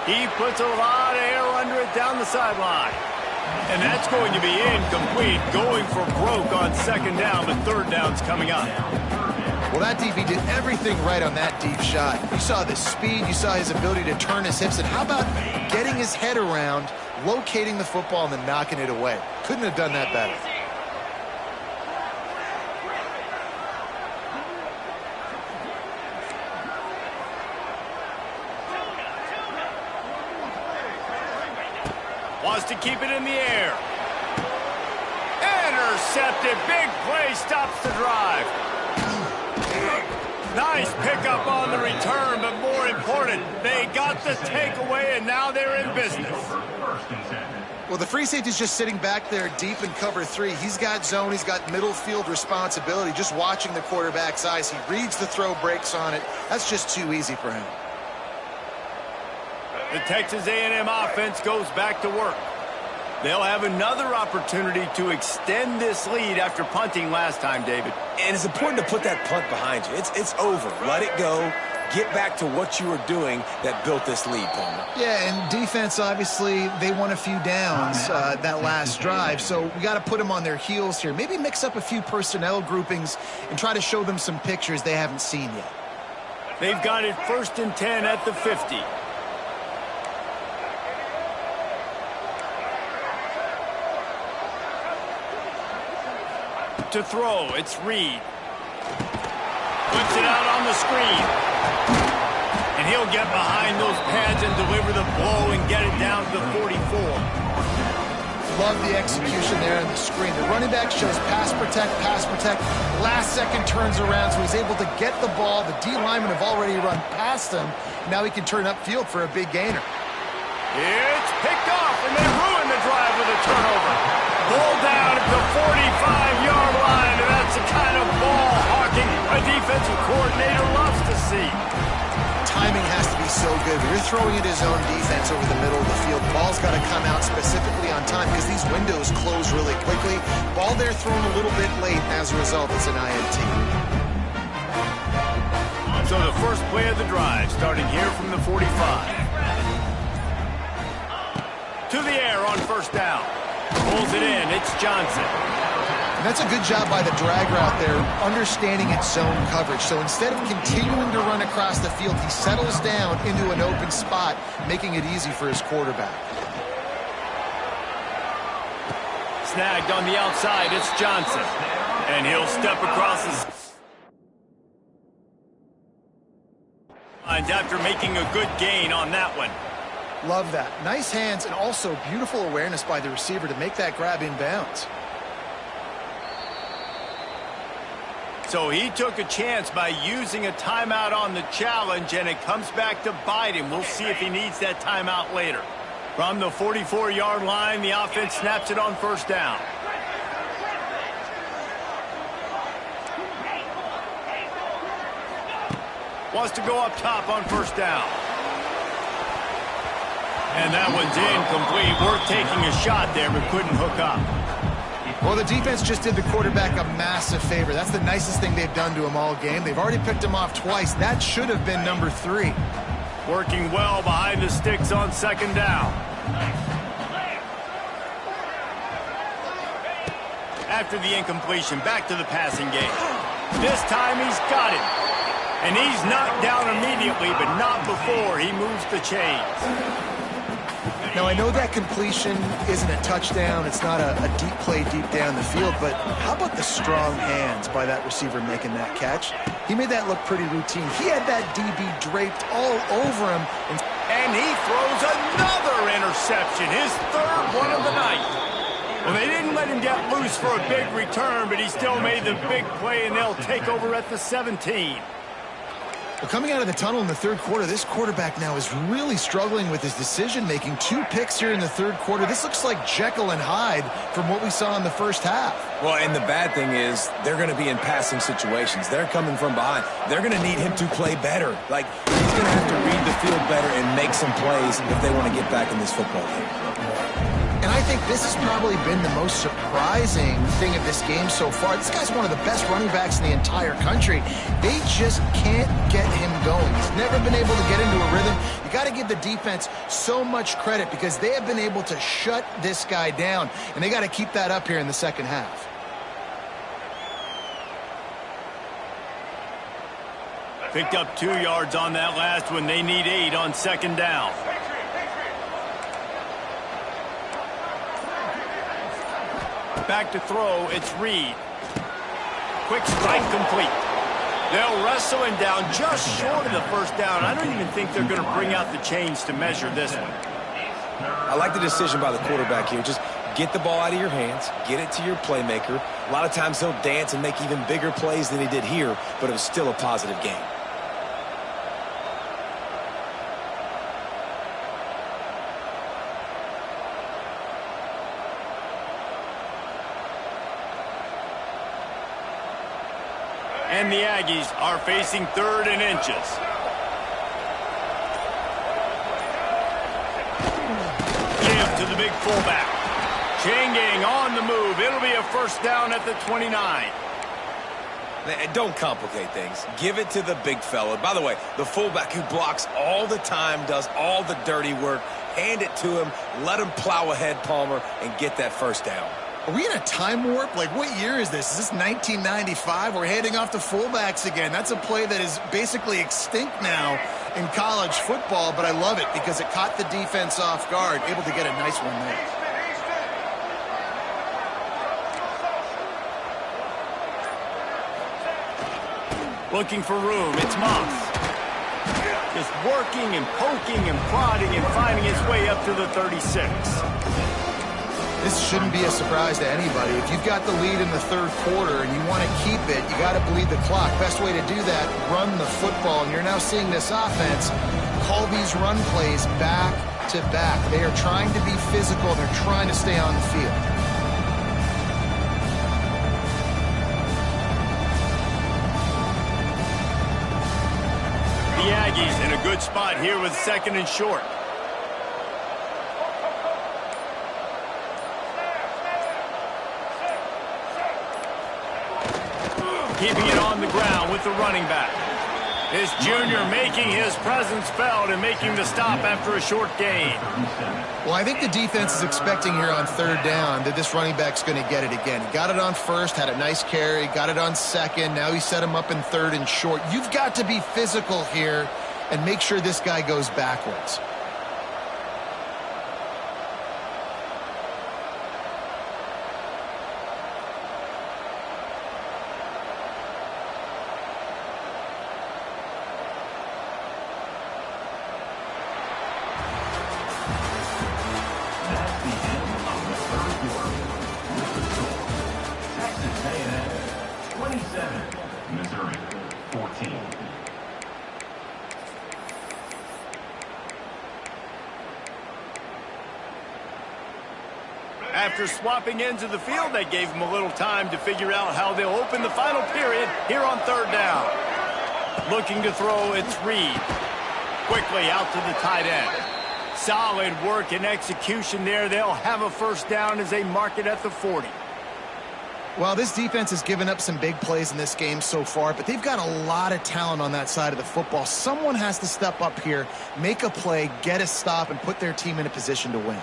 He puts a lot of air under it down the sideline. And that's going to be incomplete, going for broke on 2nd down, but 3rd down's coming up. Well, that DB did everything right on that deep shot. You saw the speed, you saw his ability to turn his hips, and how about getting his head around, locating the football, and then knocking it away? Couldn't have done that better. Wants to keep it in the air. Intercepted. Big play stops the drive. Nice pickup on the return, but more important, they got the takeaway, and now they're in business. Well, the free safety's just sitting back there deep in cover 3. He's got zone. He's got middle field responsibility. Just watching the quarterback's eyes. He reads the throw, breaks on it. That's just too easy for him. The Texas A&M offense goes back to work. They'll have another opportunity to extend this lead after punting last time, David. And it's important to put that punt behind you. It's over. Let it go. Get back to what you were doing that built this lead, Palmer. Yeah, and defense, obviously, they won a few downs that last drive, so we got to put them on their heels here. Maybe mix up a few personnel groupings and try to show them some pictures they haven't seen yet. They've got it 1st and 10 at the 50. To throw, it's Reed. Puts it out on the screen. And he'll get behind those pads and deliver the blow and get it down to the 44. Love the execution there on the screen. The running back shows pass protect, pass protect. Last second turns around, so he's able to get the ball. The D linemen have already run past him. Now he can turn upfield for a big gainer. It's picked off, and they ruin the drive with a turnover. Ball down at the 45-yard line, and that's the kind of ball hawking a defensive coordinator loves to see. Timing has to be so good. When you're throwing at his own defense over the middle of the field, ball's got to come out specifically on time because these windows close really quickly. Ball there thrown a little bit late. As a result, it's an INT. So the first play of the drive, starting here from the 45. To the air on 1st down. Pulls it in. It's Johnson. And that's a good job by the drag route there, understanding its zone coverage. So instead of continuing to run across the field, he settles down into an open spot, making it easy for his quarterback. Snagged on the outside. It's Johnson. And he'll step across the lines after making a good gain on that one. Love that. Nice hands and also beautiful awareness by the receiver to make that grab inbounds. So he took a chance by using a timeout on the challenge, and it comes back to bite him. We'll see if he needs that timeout later. From the 44-yard line, the offense snaps it on 1st down. Wants to go up top on 1st down. And that one's incomplete. Worth taking a shot there, but couldn't hook up. Well, the defense just did the quarterback a massive favor. That's the nicest thing they've done to him all game. They've already picked him off twice. That should have been number 3. Working well behind the sticks on 2nd down. After the incompletion, back to the passing game. This time he's got it. And he's knocked down immediately, but not before he moves the chains. Now, I know that completion isn't a touchdown. It's not a deep play deep down the field, but how about the strong hands by that receiver making that catch? He made that look pretty routine. He had that DB draped all over him. And he throws another interception, his 3rd one of the night. Well, they didn't let him get loose for a big return, but he still made the big play, and they'll take over at the 17. Well, coming out of the tunnel in the 3rd quarter, this quarterback now is really struggling with his decision-making. 2 picks here in the 3rd quarter. This looks like Jekyll and Hyde from what we saw in the 1st half. Well, and the bad thing is they're going to be in passing situations. They're coming from behind. They're going to need him to play better. Like, he's going to have to read the field better and make some plays if they want to get back in this football game. And I think this has probably been the most surprising thing of this game so far. This guy's one of the best running backs in the entire country. They just can't get him going. He's never been able to get into a rhythm. You got to give the defense so much credit because they have been able to shut this guy down, and they got to keep that up here in the second half. Picked up 2 yards on that last one. They need 8 on second down. Back to throw, it's Reed. Quick strike complete. They'll wrestle him down just short of the first down. I don't even think they're going to bring out the chains to measure this one. I like the decision by the quarterback here. Just get the ball out of your hands, get it to your playmaker. A lot of times he'll dance and make even bigger plays than he did here, but it was still a positive game. And the Aggies are facing 3rd and inches. Give to the big fullback. Chain gang on the move. It'll be a first down at the 29. Don't complicate things. Give it to the big fella. By the way, the fullback who blocks all the time, does all the dirty work. Hand it to him. Let him plow ahead, Palmer, and get that first down. Are we in a time warp? Like, what year is this? Is this 1995? We're handing off to fullbacks again. That's a play that is basically extinct now in college football, but I love it because it caught the defense off guard, able to get a nice one there. Looking for room, it's Moss. Just working and poking and prodding and finding his way up to the 36. This shouldn't be a surprise to anybody. If you've got the lead in the 3rd quarter and you want to keep it, you got to bleed the clock. Best way to do that, run the football. And you're now seeing this offense call these run plays back to back. They are trying to be physical. They're trying to stay on the field. The Aggies in a good spot here with 2nd and short. Keeping it on the ground with the running back. This junior making his presence felt and making the stop after a short gain. Well, I think the defense is expecting here on 3rd down that this running back's going to get it again. He got it on 1st, had a nice carry, got it on 2nd. Now he set him up in 3rd and short. You've got to be physical here and make sure this guy goes backwards. After swapping ends of the field, they gave him a little time to figure out how they'll open the final period here on 3rd down. Looking to throw, it's Reed. Quickly out to the tight end. Solid work and execution there. They'll have a first down as they mark it at the 40. Well, this defense has given up some big plays in this game so far, but they've got a lot of talent on that side of the football. Someone has to step up here, make a play, get a stop, and put their team in a position to win.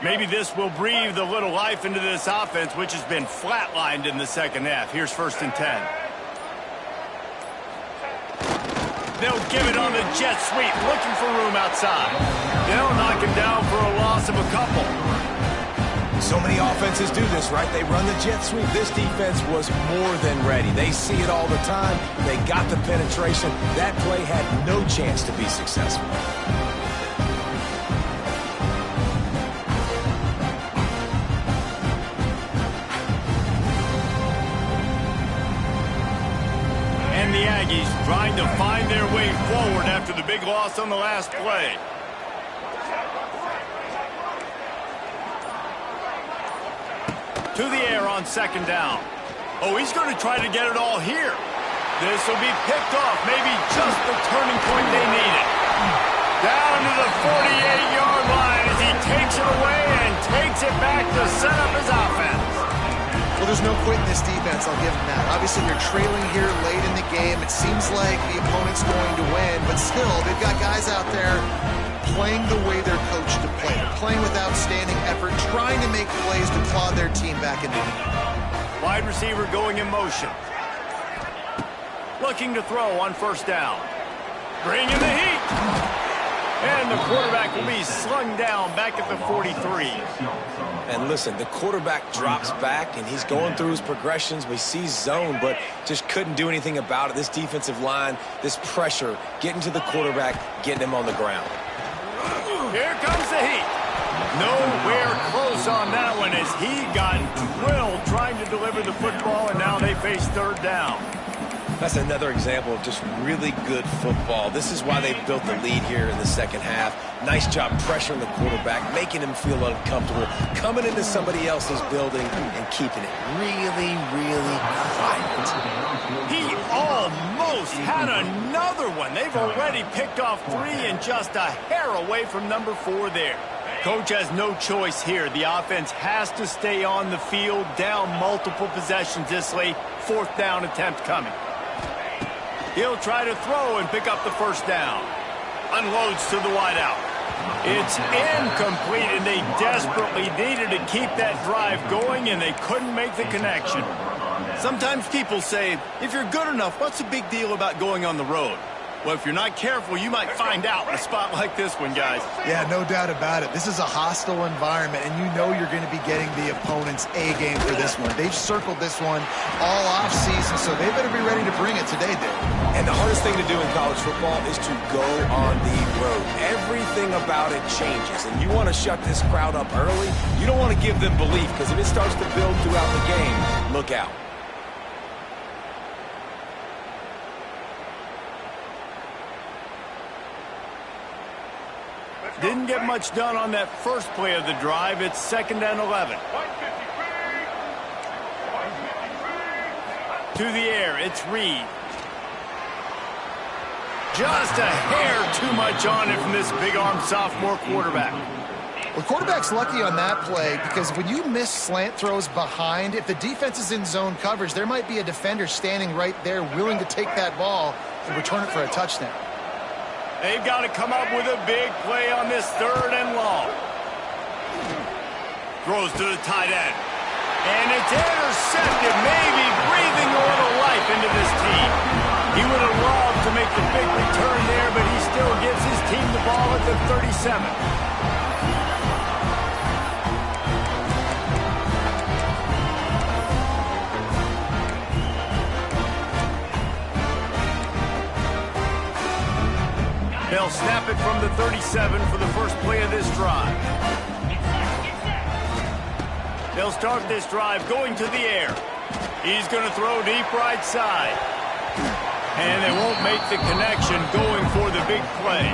Maybe this will breathe a little life into this offense, which has been flatlined in the second half. Here's 1st and 10. They'll give it on the jet sweep, looking for room outside. They'll knock him down for a loss of a couple. So many offenses do this, right? They run the jet sweep. This defense was more than ready. They see it all the time. They got the penetration. That play had no chance to be successful. The Aggies trying to find their way forward after the big loss on the last play. To the air on second down. Oh, he's going to try to get it all here. This will be picked off. Maybe just the turning point they needed. Down to the 48-yard line as he takes it away and takes it back to set up his offense. Well, there's no quit in this defense, I'll give them that. Obviously, they're trailing here late in the game. It seems like the opponent's going to win, but still, they've got guys out there playing the way they're coached to play. They're playing with outstanding effort, trying to make plays to claw their team back in the game. Wide receiver going in motion. Looking to throw on first down. Bringing the heat. And the quarterback will be slung down back at the 43. And listen, the quarterback drops back, and he's going through his progressions. We see zone, but just couldn't do anything about it. This defensive line, this pressure, getting to the quarterback, getting him on the ground. Here comes the heat. Nowhere close on that one as he got drilled trying to deliver the football, and now they face third down. That's another example of just really good football. This is why they built the lead here in the second half. Nice job pressuring the quarterback, making him feel uncomfortable, coming into somebody else's building and keeping it really, really quiet. He almost had another one. They've already picked off 3 and just a hair away from number 4 there. Coach has no choice here. The offense has to stay on the field, down multiple possessions this late. Fourth down attempt coming. He'll try to throw and pick up the first down. Unloads to the wideout. It's incomplete, and they desperately needed to keep that drive going, and they couldn't make the connection. Sometimes people say, if you're good enough, what's the big deal about going on the road? Well, if you're not careful, you might find out in a spot like this one, guys. Yeah, no doubt about it. This is a hostile environment, and you know you're going to be getting the opponent's A game for this one. They've circled this one all offseason, so they better be ready to bring it today, Dave. And the hardest thing to do in college football is to go on the road. Everything about it changes, and you want to shut this crowd up early. You don't want to give them belief, because if it starts to build throughout the game, look out. Didn't get much done on that first play of the drive. It's 2nd and 11. To the air, it's Reed. Just a hair too much on it from this big-arm sophomore quarterback. Well, quarterback's lucky on that play because when you miss slant throws behind, if the defense is in zone coverage, there might be a defender standing right there willing to take that ball and return it for a touchdown. They've got to come up with a big play on this 3rd and long. Throws to the tight end. And it's intercepted, maybe breathing a little life into this team. He would have loved to make the big return there, but he still gives his team the ball at the 37. They'll snap it from the 37 for the first play of this drive. They'll start this drive going to the air. He's going to throw deep right side. And they won't make the connection going for the big play.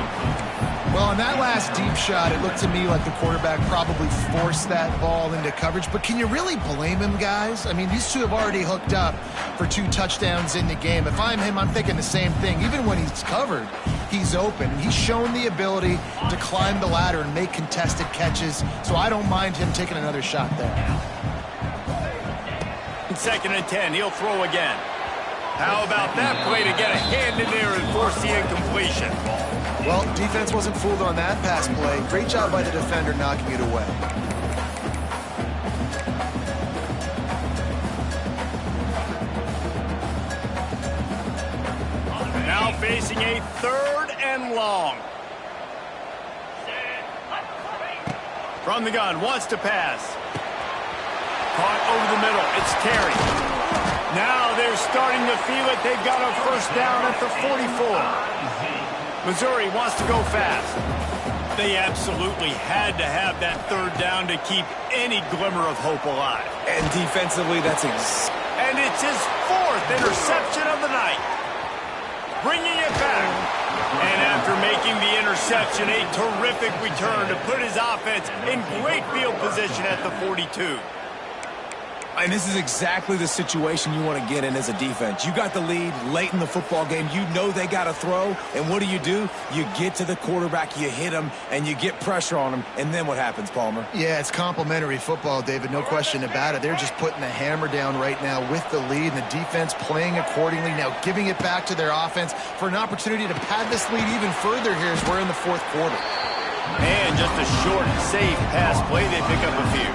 Well, on that last deep shot, it looked to me like the quarterback probably forced that ball into coverage. But can you really blame him, guys? I mean, these two have already hooked up for 2 touchdowns in the game. If I'm him, I'm thinking the same thing. Even when he's covered, he's open. He's shown the ability to climb the ladder and make contested catches. So I don't mind him taking another shot there. 2nd and 10, he'll throw again. How about that play to get a hand in there and force the incompletion? Well, defense wasn't fooled on that pass play. Great job by the defender knocking it away. Now facing a 3rd and long. From the gun, wants to pass. Caught over the middle. It's Terry. Now they're starting to feel it. They've got a first down at the 44. Missouri wants to go fast. They absolutely had to have that 3rd down to keep any glimmer of hope alive. And defensively, that's And it's his 4th interception of the night. Bringing it back. And after making the interception, a terrific return to put his offense in great field position at the 42. And this is exactly the situation you want to get in as a defense. You got the lead late in the football game. You know they got to throw. And what do? You get to the quarterback, you hit him, and you get pressure on him. And then what happens, Palmer? Yeah, it's complimentary football, David. No question about it. They're just putting the hammer down right now with the lead, and the defense playing accordingly. Now giving it back to their offense for an opportunity to pad this lead even further here as we're in the fourth quarter. And just a short, safe pass play. They pick up a few.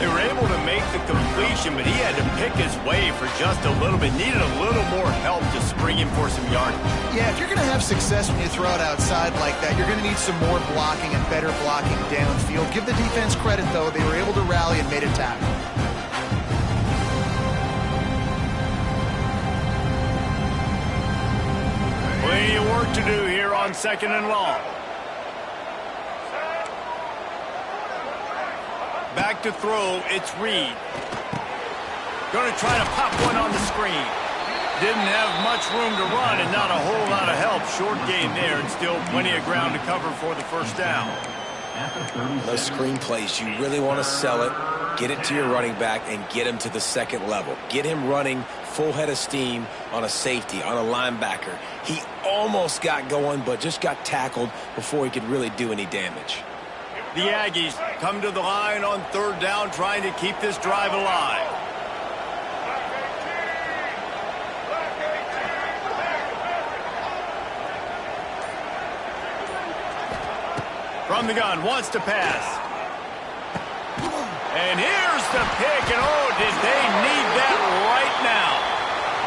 They were able to make the completion, but he had to pick his way for just a little bit. Needed a little more help to spring him for some yardage. Yeah, if you're going to have success when you throw it outside like that, you're going to need some more blocking and better blocking downfield. Give the defense credit, though. They were able to rally and made a tackle. Plenty of work to do here on 2nd and long. Back to throw, it's Reed. Going to try to pop one on the screen. Didn't have much room to run and not a whole lot of help. Short gain there and still plenty of ground to cover for the first down. Those screen plays, you really want to sell it, get it to your running back, and get him to the second level. Get him running full head of steam on a safety, on a linebacker. He almost got going, but just got tackled before he could really do any damage. The Aggies come to the line on 3rd down, trying to keep this drive alive. From the gun, wants to pass. And here's the pick, and oh, did they need that right now.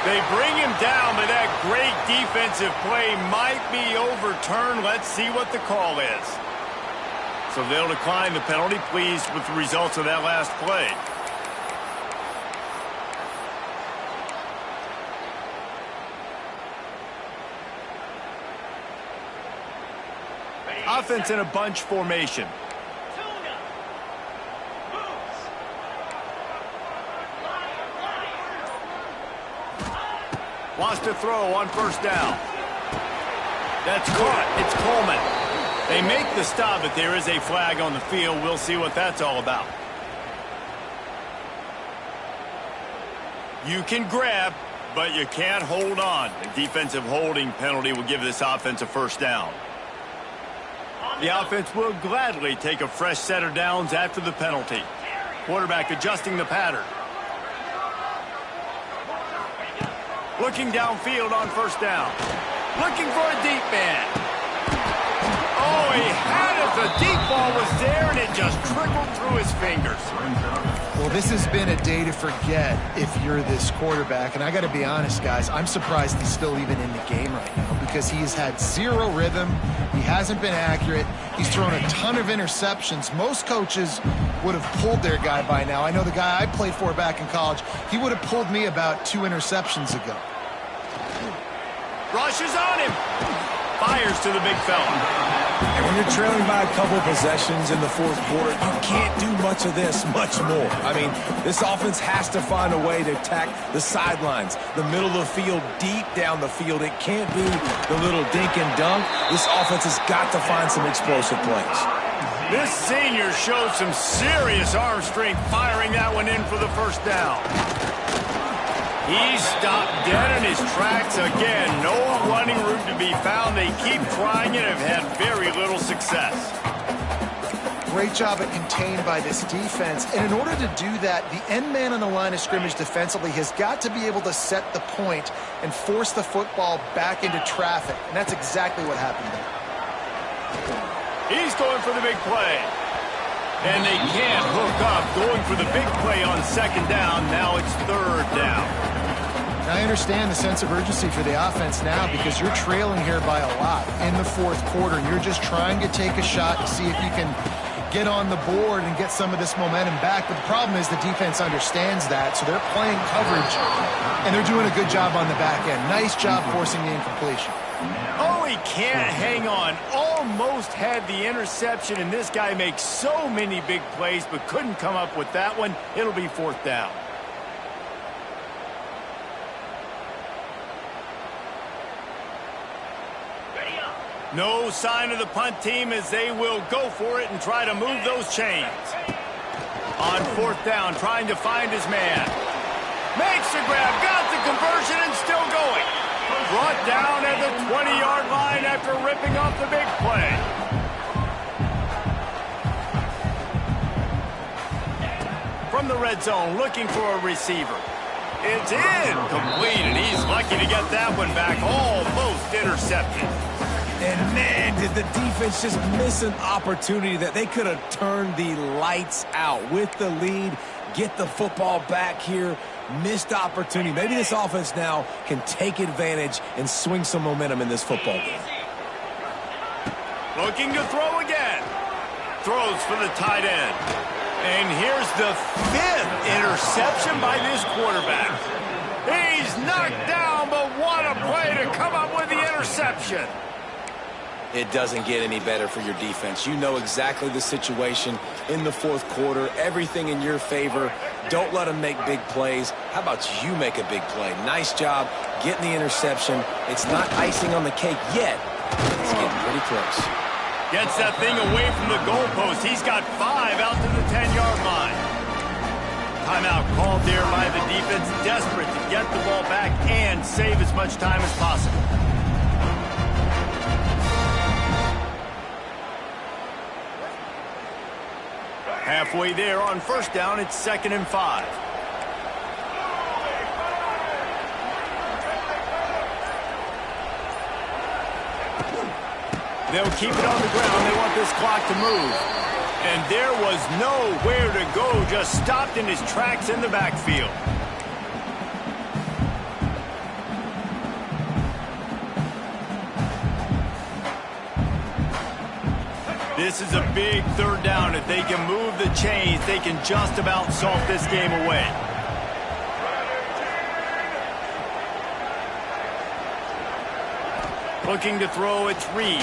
They bring him down, but that great defensive play might be overturned. Let's see what the call is. So they'll decline the penalty. Pleased with the results of that last play. Offense in a bunch formation. Wants to throw on 1st down. That's caught. It's Coleman. They make the stop, but there is a flag on the field. We'll see what that's all about. You can grab, but you can't hold on. A defensive holding penalty will give this offense a 1st down. The offense will gladly take a fresh set of downs after the penalty. Quarterback adjusting the pattern. Looking downfield on 1st down. Looking for a deep man. Oh, he had it. The deep ball was there, and it just trickled through his fingers. Well, this has been a day to forget if you're this quarterback. And I got to be honest, guys, I'm surprised he's still even in the game right now because he has had zero rhythm. He hasn't been accurate. He's thrown a ton of interceptions. Most coaches would have pulled their guy by now. I know the guy I played for back in college, he would have pulled me about 2 interceptions ago. Rushes on him. Fires to the big fella. And when you're trailing by a couple possessions in the fourth quarter, you can't do much of this, much more. I mean, this offense has to find a way to attack the sidelines, the middle of the field, deep down the field. It can't be the little dink and dunk. This offense has got to find some explosive plays. This senior showed some serious arm strength firing that one in for the 1st down. He stopped dead in his tracks again. No running room to be found. They keep trying it and have had very little success. Great job at contained by this defense. And in order to do that, the end man on the line of scrimmage defensively has got to be able to set the point and force the football back into traffic. And that's exactly what happened there. He's going for the big play. And they can't hook up. Going for the big play on 2nd down. Now it's 3rd down. I understand the sense of urgency for the offense now because you're trailing here by a lot in the fourth quarter. And you're just trying to take a shot to see if you can get on the board and get some of this momentum back. But the problem is the defense understands that, so they're playing coverage, and they're doing a good job on the back end. Nice job forcing the incompletion. Oh, he can't hang on. Almost had the interception, and this guy makes so many big plays but couldn't come up with that one. It'll be 4th down. No sign of the punt team as they will go for it and try to move those chains. On 4th down, trying to find his man. Makes the grab, got the conversion, and still going. Brought down at the 20-yard line after ripping off the big play. From the red zone, looking for a receiver. It's incomplete, and he's lucky to get that one back. Almost intercepted. And man, did the defense just miss an opportunity that they could have turned the lights out with the lead, get the football back here. Missed opportunity. Maybe this offense now can take advantage and swing some momentum in this football game. Looking to throw again. Throws for the tight end. And here's the 5th interception by this quarterback. He's knocked down, but what a play to come up with the interception. It doesn't get any better for your defense. You know exactly the situation in the 4th quarter. Everything in your favor. Don't let them make big plays. How about you make a big play? Nice job getting the interception. It's not icing on the cake yet. It's getting pretty close. Gets that thing away from the goalpost. He's got 5 out to the 10-yard line. Timeout called there by the defense, desperate to get the ball back and save as much time as possible. Halfway there on 1st down, it's 2nd and 5. They'll keep it on the ground. They want this clock to move. And there was nowhere to go, just stopped in his tracks in the backfield. This is a big 3rd down. If they can move the chains, they can just about salt this game away. Looking to throw, it's Reed.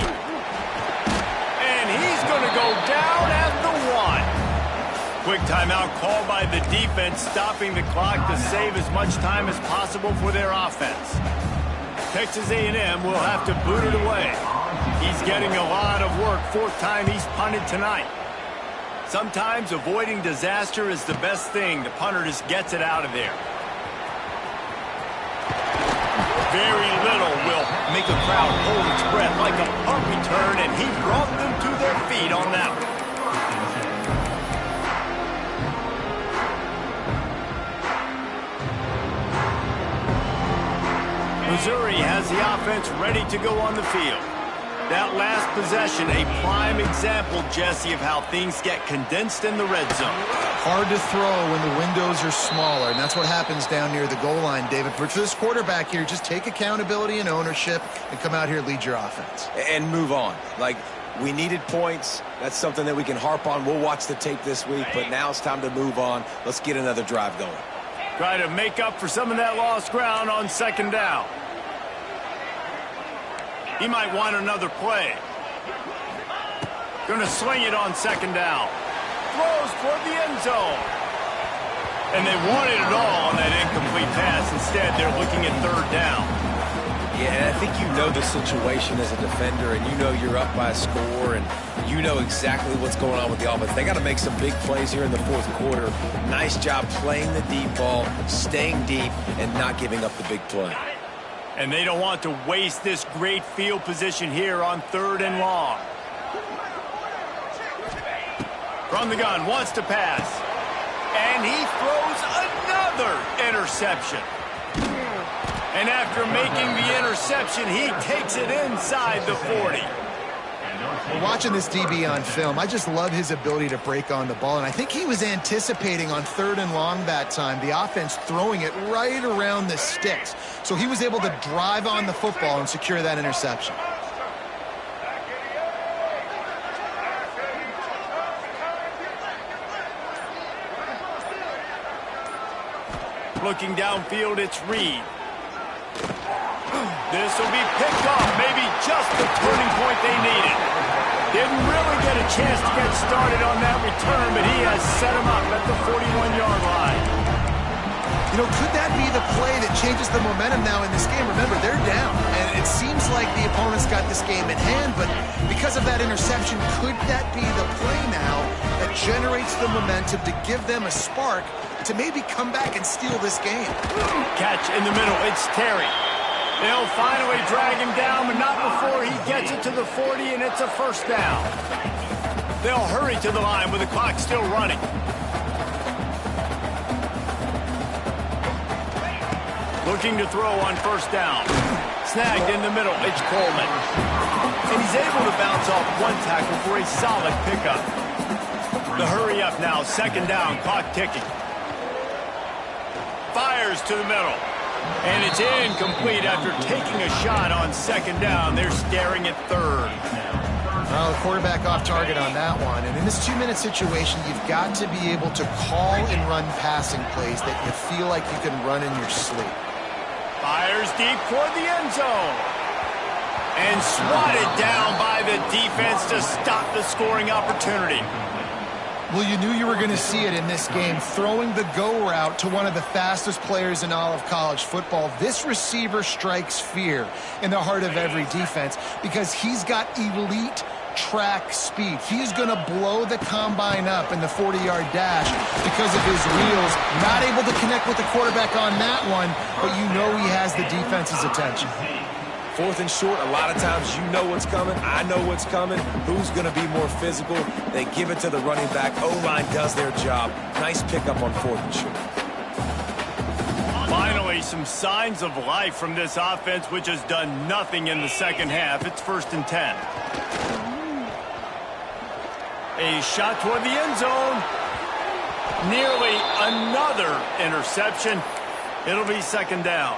And he's going to go down at the 1. Quick timeout called by the defense, stopping the clock to save as much time as possible for their offense. Texas A&M will have to boot it away. He's getting a lot of work. 4th time he's punted tonight. Sometimes avoiding disaster is the best thing. The punter just gets it out of there. Very little will make a crowd hold its breath, like a punt return, and he brought them to their feet on that one. Missouri has the offense ready to go on the field. That last possession, a prime example, Jesse, of how things get condensed in the red zone. Hard to throw when the windows are smaller, and that's what happens down near the goal line, David. For this quarterback here, just take accountability and ownership and come out here and lead your offense. And move on. Like, we needed points. That's something that we can harp on. We'll watch the tape this week, but now it's time to move on. Let's get another drive going. Try to make up for some of that lost ground on 2nd down. He might want another play. Going to sling it on 2nd down. Throws toward the end zone. And they wanted it all on that incomplete pass. Instead, they're looking at 3rd down. Yeah, and I think you know the situation as a defender, and you know you're up by a score, and you know exactly what's going on with the offense. They got to make some big plays here in the 4th quarter. Nice job playing the deep ball, staying deep, and not giving up the big play. And they don't want to waste this great field position here on 3rd and long. From the gun, wants to pass. And he throws another interception. And after making the interception, he takes it inside the 40. Watching this DB on film, I just love his ability to break on the ball, and I think he was anticipating on 3rd and long that time, the offense throwing it right around the sticks. So he was able to drive on the football and secure that interception. Looking downfield, it's Reed. This will be picked off, maybe just the turning point they needed. Didn't really get a chance to get started on that return, but he has set him up at the 41-yard line. You know, could that be the play that changes the momentum now in this game? Remember, they're down, and it seems like the opponent's got this game in hand, but because of that interception, could that be the play now that generates the momentum to give them a spark to maybe come back and steal this game. Catch in the middle. It's Terry. They'll finally drag him down, but not before he gets it to the 40, and it's a first down. They'll hurry to the line with the clock still running. Looking to throw on first down. Snagged in the middle. It's Coleman. And he's able to bounce off one tackle for a solid pickup. The hurry up now. Second down. Clock ticking. Fires to the middle. And it's incomplete after taking a shot on second down. They're staring at third. Well, the quarterback off target on that one. And in this 2-minute situation, you've got to be able to call and run passing plays that you feel like you can run in your sleep. Fires deep toward the end zone. And swatted down by the defense to stop the scoring opportunity. Well, you knew you were going to see it in this game, throwing the go route to one of the fastest players in all of college football. This receiver strikes fear in the heart of every defense because he's got elite track speed. He's going to blow the combine up in the 40-yard dash because of his wheels. Not able to connect with the quarterback on that one, but you know he has the defense's attention. Fourth and short, a lot of times you know what's coming. I know what's coming. Who's going to be more physical? They give it to the running back. O-line does their job. Nice pickup on fourth and short. Finally, some signs of life from this offense, which has done nothing in the second half. It's 1st and 10. A shot toward the end zone. Nearly another interception. It'll be second down.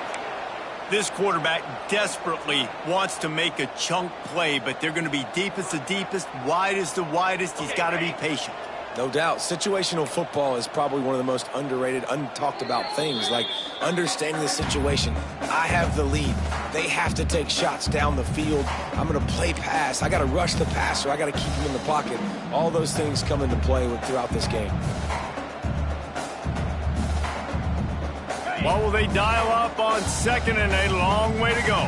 This quarterback desperately wants to make a chunk play, but they're going to be deep as the deepest, wide as the widest. He's got to be patient. No doubt. Situational football is probably one of the most underrated, untalked about things, like understanding the situation. I have the lead. They have to take shots down the field. I'm going to play pass. I got to rush the passer. I got to keep him in the pocket. All those things come into play throughout this game. What will they dial up on second and a long way to go?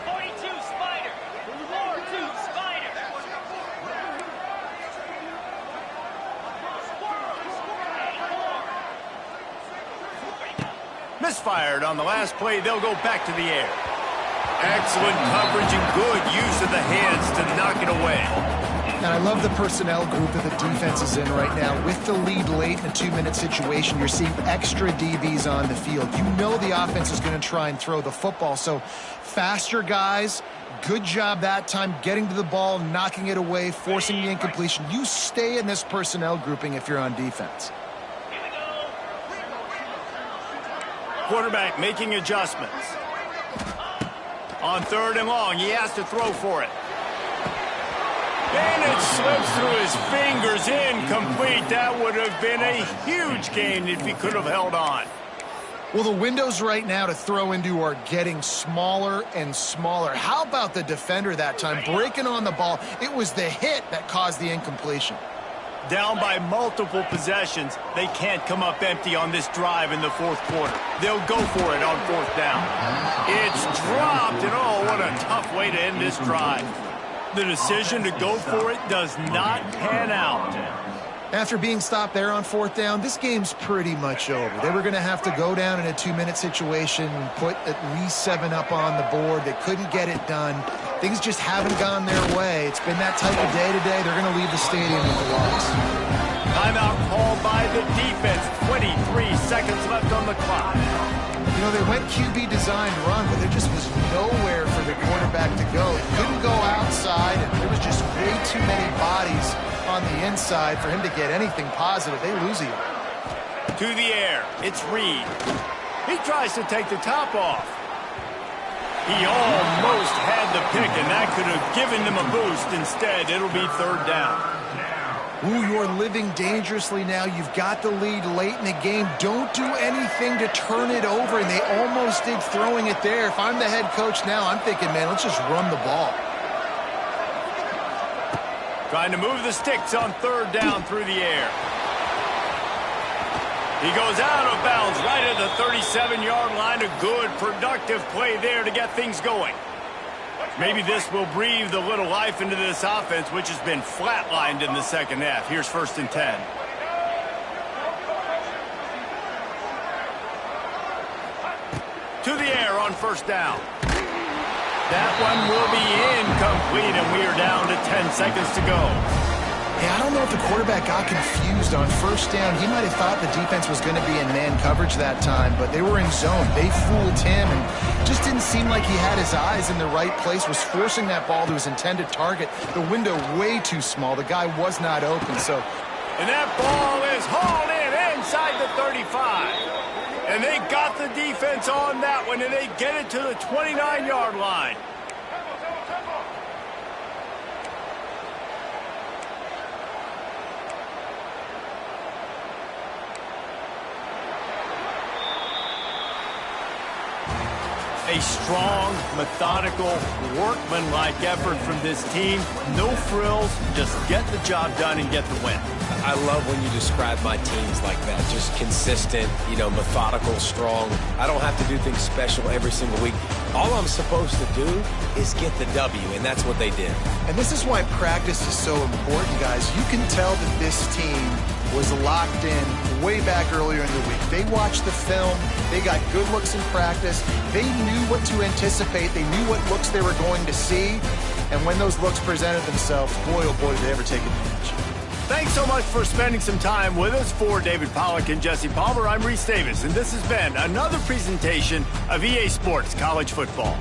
42 Spider. 4-2 Spider. Misfired on the last play. They'll go back to the air. Excellent coverage and good use of the hands to knock it away. And I love the personnel group that the defense is in right now. With the lead late in a 2-minute situation, you're seeing extra DBs on the field. You know the offense is going to try and throw the football. So faster guys, good job that time getting to the ball, knocking it away, forcing the incompletion. You stay in this personnel grouping if you're on defense. Quarterback making adjustments. On 3rd and long, he has to throw for it. And it slips through his fingers, incomplete. That would have been a huge gain if he could have held on. Well, the windows right now to throw into are getting smaller and smaller. How about the defender that time breaking on the ball? It was the hit that caused the incompletion. Down by multiple possessions, they can't come up empty on this drive in the 4th quarter. They'll go for it on 4th down. It's dropped, and oh, what a tough way to end this drive. The decision to go for it does not pan out. After being stopped there on 4th down, this game's pretty much over. They were going to have to go down in a 2-minute situation and put at least 7 up on the board. They couldn't get it done. Things just haven't gone their way. It's been that type of day today. They're going to leave the stadium with a loss. Timeout called by the defense. 23 seconds left on the clock. You know, they went QB design run, but there just was nowhere for the quarterback to go. He couldn't go outside, and there was just way too many bodies on the inside for him to get anything positive. They lose him. To the air. It's Reed. He tries to take the top off. He almost had the pick, and that could have given them a boost. Instead, it'll be 3rd down. Ooh, you're living dangerously now. You've got the lead late in the game. Don't do anything to turn it over, and they almost did throwing it there. If I'm the head coach now, I'm thinking, man, let's just run the ball. Trying to move the sticks on 3rd down through the air. He goes out of bounds right at the 37-yard line. A good, productive play there to get things going. Maybe this will breathe a little life into this offense, which has been flatlined in the second half. Here's 1st and 10. To the air on 1st down. That one will be incomplete, and we are down to 10 seconds to go. Yeah, I don't know if the quarterback got confused on 1st down. He might have thought the defense was going to be in man coverage that time, but they were in zone. They fooled him, and just didn't seem like he had his eyes in the right place, was forcing that ball to his intended target. The window way too small. The guy was not open, so... And that ball is hauled in inside the 35. And they got the defense on that one, and they get it to the 29-yard line. A strong, methodical, workmanlike effort from this team. No frills, just get the job done and get the win. I love when you describe my teams like that. Just consistent, methodical, strong. I don't have to do things special every single week. All I'm supposed to do is get the W, and that's what they did. And this is why practice is so important, guys. You can tell that this team was locked in way back earlier in the week. They watched the film. They got good looks in practice. They knew what to anticipate. They knew what looks they were going to see. And when those looks presented themselves, boy, oh boy, did they ever take advantage. Thanks so much for spending some time with us. For David Pollack and Jesse Palmer, I'm Reese Davis, and this has been another presentation of EA Sports College Football.